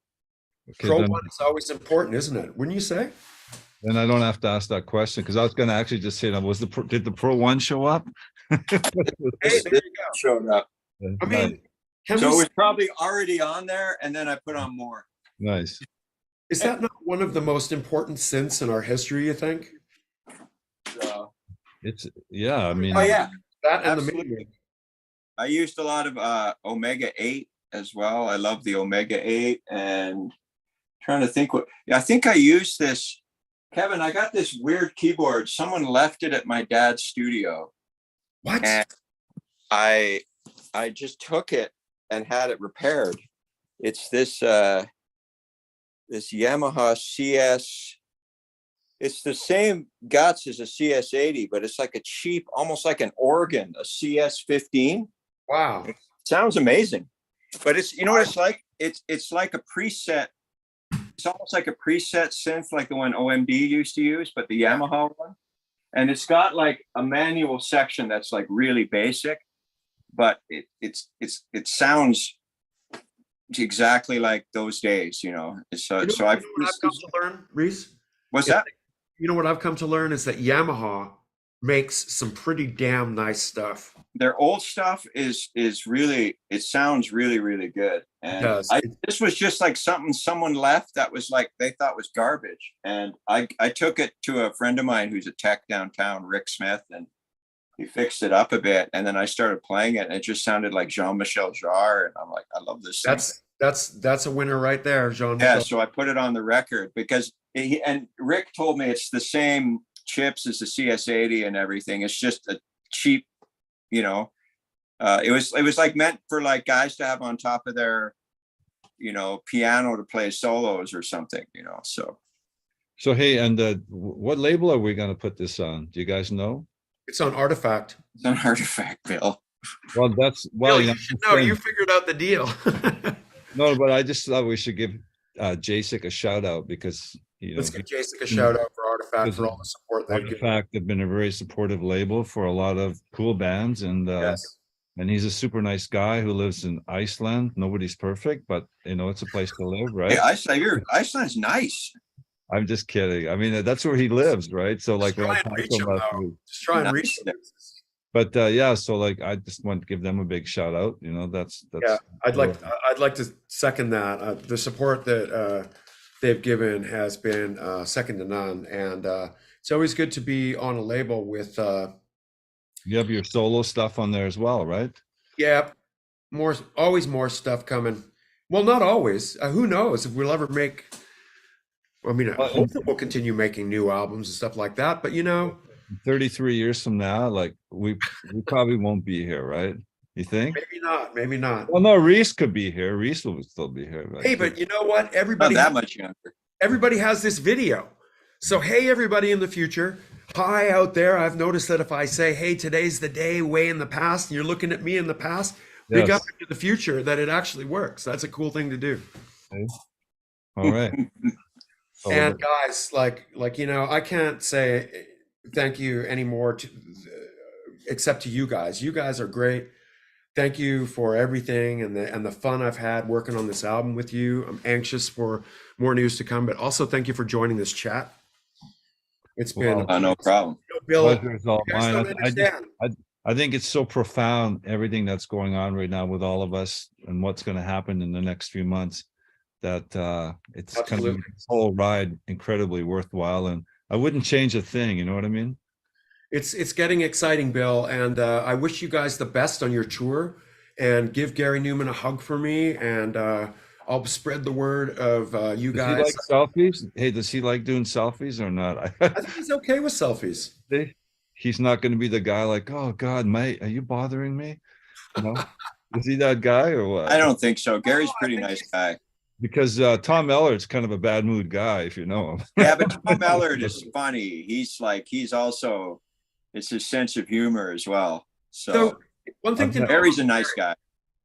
Okay, Pro then, one is always important, isn't it? Wouldn't you say? then I don't have to ask that question, because I was going to actually just say that did the Pro One show up? Hey, there you go. showed up. I mean, can So it we, was probably already on there and then I put on more. Nice. is that not one of the most important synths in our history, you think? So, It's, yeah, I mean, oh yeah, That and the absolutely. MIDI. I used a lot of Omega 8 as well. I love the Omega 8 and trying to think what, yeah, I think I used this. Kevin, I got this weird keyboard. Someone left it at my dad's studio. What? And I just took it and had it repaired. It's this this Yamaha CS. It's the same guts as a CS80, but it's like a cheap, almost like an organ, a CS15. Wow. Sounds amazing. But it's, you know what it's like? It's like a preset. It's almost like a preset synth, like the one OMD used to use, but the Yamaha one. And it's got like a manual section that's like really basic, but it sounds exactly like those days, you know. So You know, so what I've come to learn, Reese? what's that? You know what I've come to learn is that Yamaha makes some pretty damn nice stuff. Their old stuff is really, it sounds really, really good. And does. This was just like something someone left that was like, they thought was garbage. And I took it to a friend of mine who's a tech downtown, Rick Smith, and he fixed it up a bit, and then I started playing it, and it just sounded like Jean-Michel Jarre, and I'm like, I love this thing. That's a winner right there, Jean. Yeah, so I put it on the record because and Rick told me it's the same chips as the CS80 and everything. It's just a cheap, you know. It was like meant for like guys to have on top of their, you know, piano to play solos or something, you know. So hey, and what label are we going to put this on? Do you guys know? It's on Artifact. It's an Artifact, Bill. Well, Bill, you should know. You figured out the deal. No, but I just thought we should give Jacek a shout out because let's give Jacek a shout out for Artifact for all the support they've given. Artifact have been a very supportive label for a lot of cool bands, and Yes. and he's a super nice guy who lives in Iceland. Nobody's perfect, but you know, it's a place to live, right? Hey, Iceland's nice. I'm just kidding. I mean, that's where he lives, right? So like, Just try and reach him, though. Just try and reach him. but yeah, so like, I just want to give them a big shout out. You know, that's Yeah, I'd like to second that. The support that they've given has been second to none, and it's always good to be on a label with. You have your solo stuff on there as well, right? Yeah, always more stuff coming. Well, not always. Who knows if we'll ever make. I mean, I hope that we'll continue making new albums and stuff like that. But you know, 33 years from now, like we probably won't be here, right? You think? maybe not. Maybe not. Well, no, Reese could be here. Reese will still be here. Right? Hey, but you know what? Not Everybody that much younger. everybody has this video. So, hey, everybody in the future. Hi out there. I've noticed that if I say, hey, today's the day way in the past, and you're looking at me in the past, big Yes. up into the future that it actually works. That's a cool thing to do. Okay. All right. So, And guys, like, you know, I can't say thank you anymore except to you guys. You guys are great. Thank you for everything and the fun I've had working on this album with you. I'm anxious for more news to come, but also thank you for joining this chat. It's been No problem. Bill, pleasure is all you guys mine. don't understand. I think it's so profound, everything that's going on right now with all of us and what's going to happen in the next few months, that it's kind of Absolutely. this whole ride incredibly worthwhile. And I wouldn't change a thing, you know what I mean? It's getting exciting, Bill, and I wish you guys the best on your tour. And give Gary Newman a hug for me, and I'll spread the word of you Does he guys. like selfies? Hey, does he like doing selfies or not? I think he's okay with selfies. He's not going to be the guy like, oh God, mate, are you bothering me? You know? Is he that guy or what? I don't think so. Gary's a pretty think nice he's- guy. Because Tom Ellert's kind of a bad mood guy, if you know him. Yeah, but Tom Ellard is funny. He's also, it's his sense of humor as well. So one thing to know, Gary's a nice guy.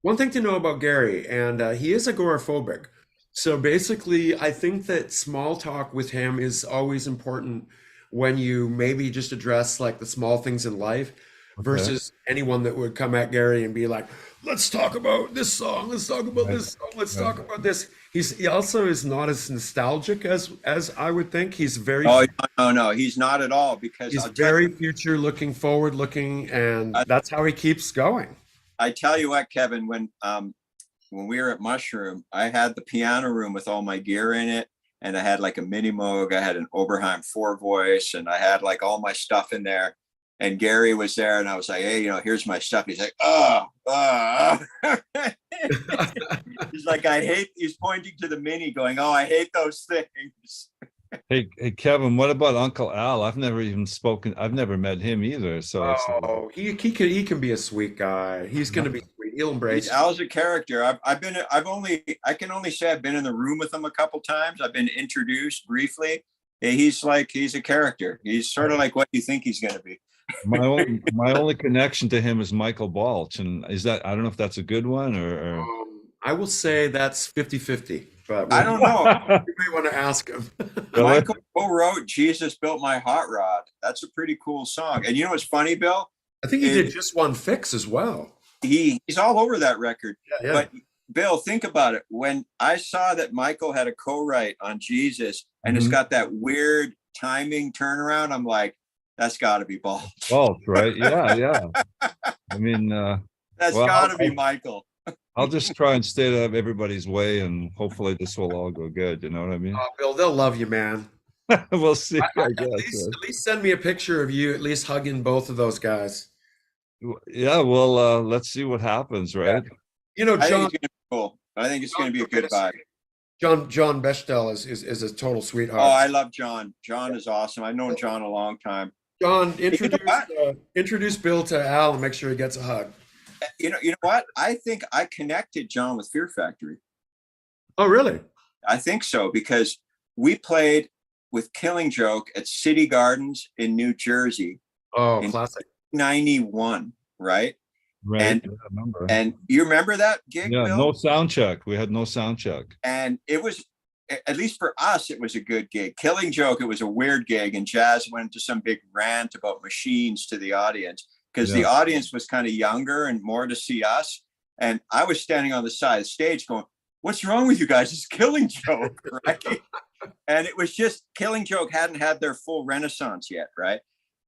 one thing to know about Gary, and he is agoraphobic. So basically, I think that small talk with him is always important when you maybe just address like the small things in life versus anyone that would come at Gary and be like, let's talk about this song, let's talk about this song, let's talk about this. He also is not as nostalgic as I would think. He's very No, he's not at all, because he's very future looking, forward looking, and that's how he keeps going. I tell you what, Kevin, when we were at Mushroom, I had the piano room with all my gear in it, and I had like a mini Moog, I had an Oberheim 4 voice, and I had like all my stuff in there. And Gary was there, and I was like, hey, you know, here's my stuff. He's like, he's like, he's pointing to the mini going, oh, I hate those things. Hey, Kevin, what about Uncle Al? I've never met him either. So Oh, he can be a sweet guy. He's gonna be sweet. He'll embrace it. Al's a character. I can only say I've been in the room with him a couple times. I've been introduced briefly. He's a character. He's sort of like what you think he's gonna be. my only connection to him is Michael Balch, and I don't know if that's a good one or I will say that's 50-50, but I don't know. you may want to ask him. Michael co-wrote "Jesus Built My Hot Rod." That's a pretty cool song. And you know what's funny, Bill? I think he did Just One Fix as well. He's all over that record. Yeah. But Bill, think about it. When I saw that Michael had a co-write on Jesus, and it's got that weird timing turnaround, I'm like, that's got to be Balch. Balch, right? Yeah. I mean, That's got to be Michael. I'll just try and stay out of everybody's way, and hopefully this will all go good. You know what I mean? Bill, they'll love you, man. We'll see. I guess. At least send me a picture of you at least hugging both of those guys. Yeah, well, let's see what happens, right? You know, I think John, it's gonna be cool. I think it's gonna be a good vibe. John Bechtel is a total Oh, sweetheart. I love John. John is awesome. I've known John a long time. John, You know what? introduce Bill to Al and make sure he gets a hug. You know what? I think I connected John with Fear Factory. Oh, really? I think so because we played with Killing Joke at City Gardens in New Jersey Oh, in classic. 91, right? Right. And I remember. and you remember that gig, Yeah, Bill? no sound check. We had no sound check. And it was, at least for us, it was a good gig. Killing Joke, it was a weird gig, and Jazz went into some big rant about machines to the audience because the Yeah. audience was kind of younger and more to see us. And I was standing on the side of the stage going, "What's wrong with you guys? It's Killing Joke," right? And it was just Killing Joke hadn't had their full renaissance yet, right?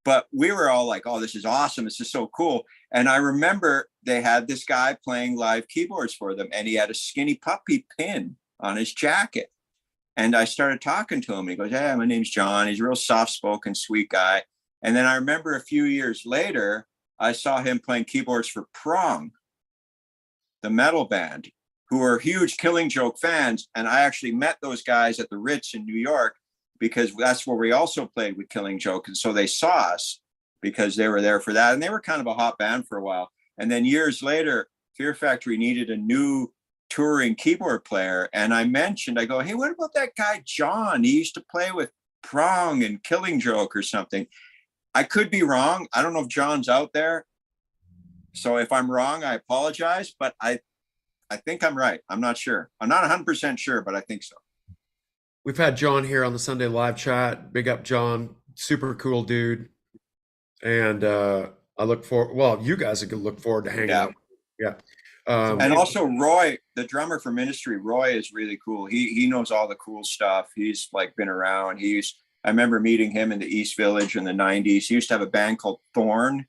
But we were all like, "Oh, this is awesome. This is so cool." And I remember they had this guy playing live keyboards for them, and he had a skinny puppy pin on his jacket. And I started talking to him. He goes, "Hey, my name's John." He's a real soft-spoken, sweet guy. And then I remember a few years later, I saw him playing keyboards for Prong, the metal band, who are huge Killing Joke fans. And I actually met those guys at the Ritz in New York because that's where we also played with Killing Joke. And so they saw us because they were there for that. And they were kind of a hot band for a while. And then years later, Fear Factory needed a new touring keyboard player. And I go, "Hey, what about that guy, John? He used to play with Prong and Killing Joke or something." I could be wrong. I don't know if John's out there. So if I'm wrong, I apologize, but I think I'm right. I'm not sure. I'm not 100% sure, but I think so. We've had John here on the Sunday live chat. Big up, John. Super cool dude. And I look forward. Well, you guys are gonna look forward to hanging out. Yeah. And also Roy, the drummer for Ministry, Roy is really cool. He knows all the cool stuff. He's like been around. I remember meeting him in the East Village in the 90s. He used to have a band called Thorn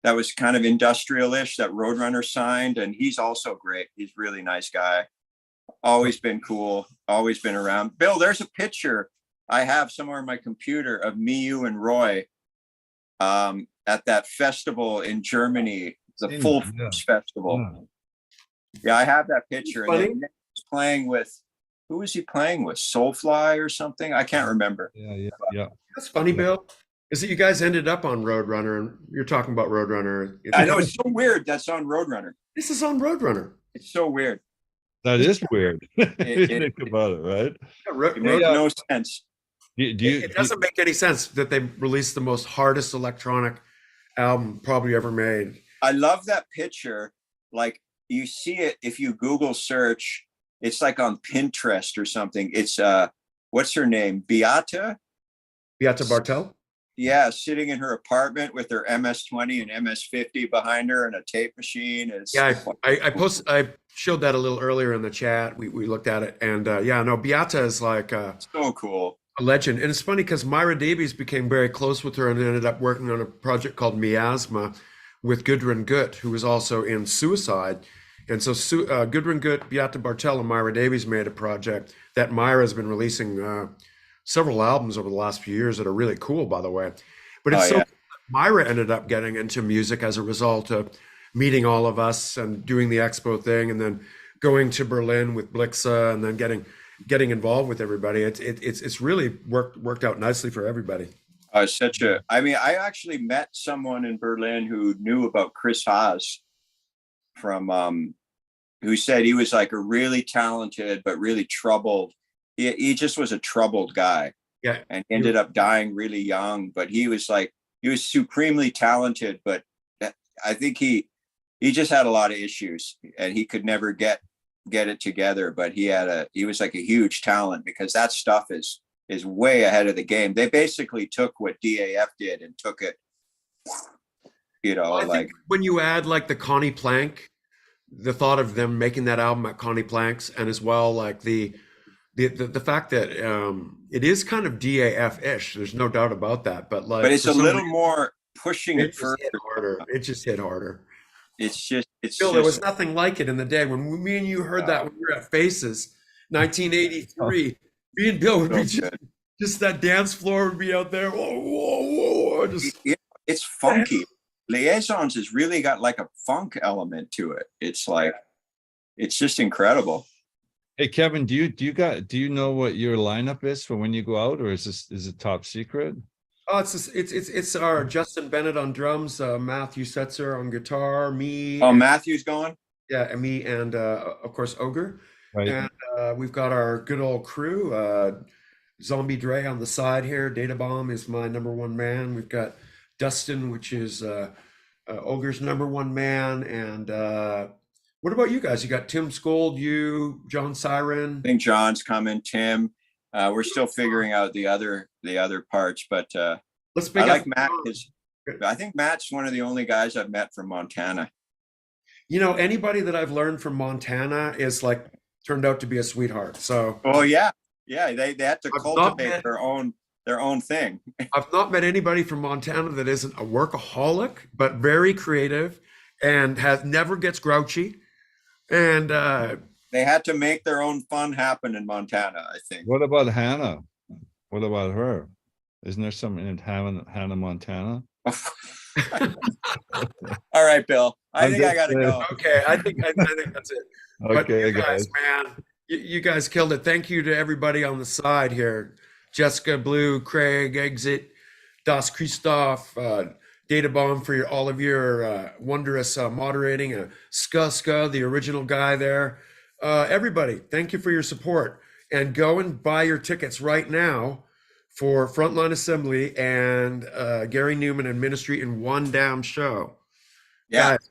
that was kind of industrial-ish that Roadrunner signed, and he's also great. He's a really nice guy. Always been cool, always been around. Bill, there's a picture I have somewhere on my computer of me, you, and Roy at that festival in Germany, the Full Force Festival. Yeah, I have that picture. And then Nick was playing with, who was he playing with? Soulfly or something? I can't remember. Yeah. That's funny, Bill. Is that you guys ended up on Roadrunner, and you're talking about Roadrunner. I know, it's so weird that's on Roadrunner. This is on Roadrunner. It's so weird. That is weird. It- Think about it, right? It makes no sense. It doesn't make any sense that they released the most hardest electronic album probably ever made. I love that picture. Like you see it if you Google search, it's like on Pinterest or something. It's what's her name? Beata Bartel? Yeah, sitting in her apartment with her MS-20 and MS-50 behind her and a tape machine. Yeah, I showed that a little earlier in the chat. We looked at it, and yeah, no, Beata is like so cool. A legend. And it's funny because Myra Davies became very close with her and ended up working on a project called Miasma with Gudrun Gut, who was also in Suicide. And so Gudrun Gut, Beata Bartel, and Myra Davies made a project that Myra has been releasing several albums over the last few years that are really cool, by the way. But it's Myra ended up getting into music as a result of meeting all of us and doing the expo thing, and then going to Berlin with Blixa, and then getting involved with everybody. It's really worked out nicely for everybody. I actually met someone in Berlin who knew about Chris Haas from who said he was like a really talented but really troubled. He just was a troubled guy. Yeah. And ended up dying really young, but he was supremely talented, but I think he just had a lot of issues and he could never get it together. But he was like a huge talent because that stuff is way ahead of the game. They basically took what DAF did and took it, I think when you add like the Connie Plank, the thought of them making that album at Connie Plank's, and as well like the fact that it is kind of DAF-ish. There's no doubt about that. But it's a little more pushing it further. It just hit harder. Still, there was nothing like it in the day when me and you heard that when we were at Faces, 1983. Me and Bill would be just that dance floor would be out there. Whoa, whoa, whoa. It's funky. Liaisons has really got like a funk element to it. It's like, it's just incredible. Hey, Kevin, do you know what your lineup is for when you go out, or is it top secret? Oh, it's our Justin Bennett on drums, Matthew Setzer on guitar, me. Oh, Matthew's going? Yeah, and me and of course Ogre. Right. And we've got our good old crew. Zombie Dre on the side here. Data Bomb is my #1 man. We've got Dustin, which is Ogre's #1 man. And what about you guys? You got Tim Skold, you, John Siren. I think John's coming, Tim. We're still figuring out the other parts, but Let's I like Matt. I think Matt's one of the only guys I've met from Montana. You know, anybody that I've learned from Montana is like turned out to be a sweetheart. So oh yeah, they had to cultivate their own thing. I've not met anybody from Montana that isn't a workaholic, but very creative and never gets grouchy. And they had to make their own fun happen in Montana, I think. What about Hannah? What about her? Isn't there something in Hannah, Montana? All right, Bill. I think I gotta go. Okay, I think that's it. But Okay, you guys, man, you guys killed it. Thank you to everybody on the side here. Jessica, Blue, Craig, Exit, Das Christoph, Data Bomb for all of your wondrous moderating. Ska, the original guy there. Everybody, thank you for your support. And go and buy your tickets right now for Frontline Assembly and Gary Newman and Ministry in one damn show. Yeah. Guys,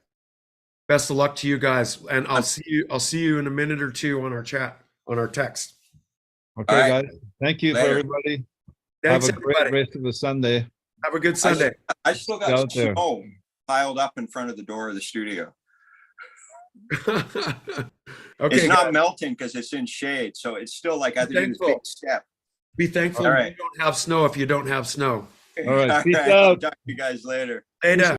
best of luck to you guys, and I'll see you in a minute or two on our chat, on our text. Okay, right. guys. Thank you Later. for everybody. Thanks, Have a great everybody. rest of the Sunday. Have a good Sunday. I still got Out there. snow piled up in front of the door of the studio. Okay, It's not guys, melting because it's in shade, so it's still like I have to do this Thankful. big step. be thankful All you right. don't have snow if you don't have snow. All right, peace I'll out. talk to you guys later. Later.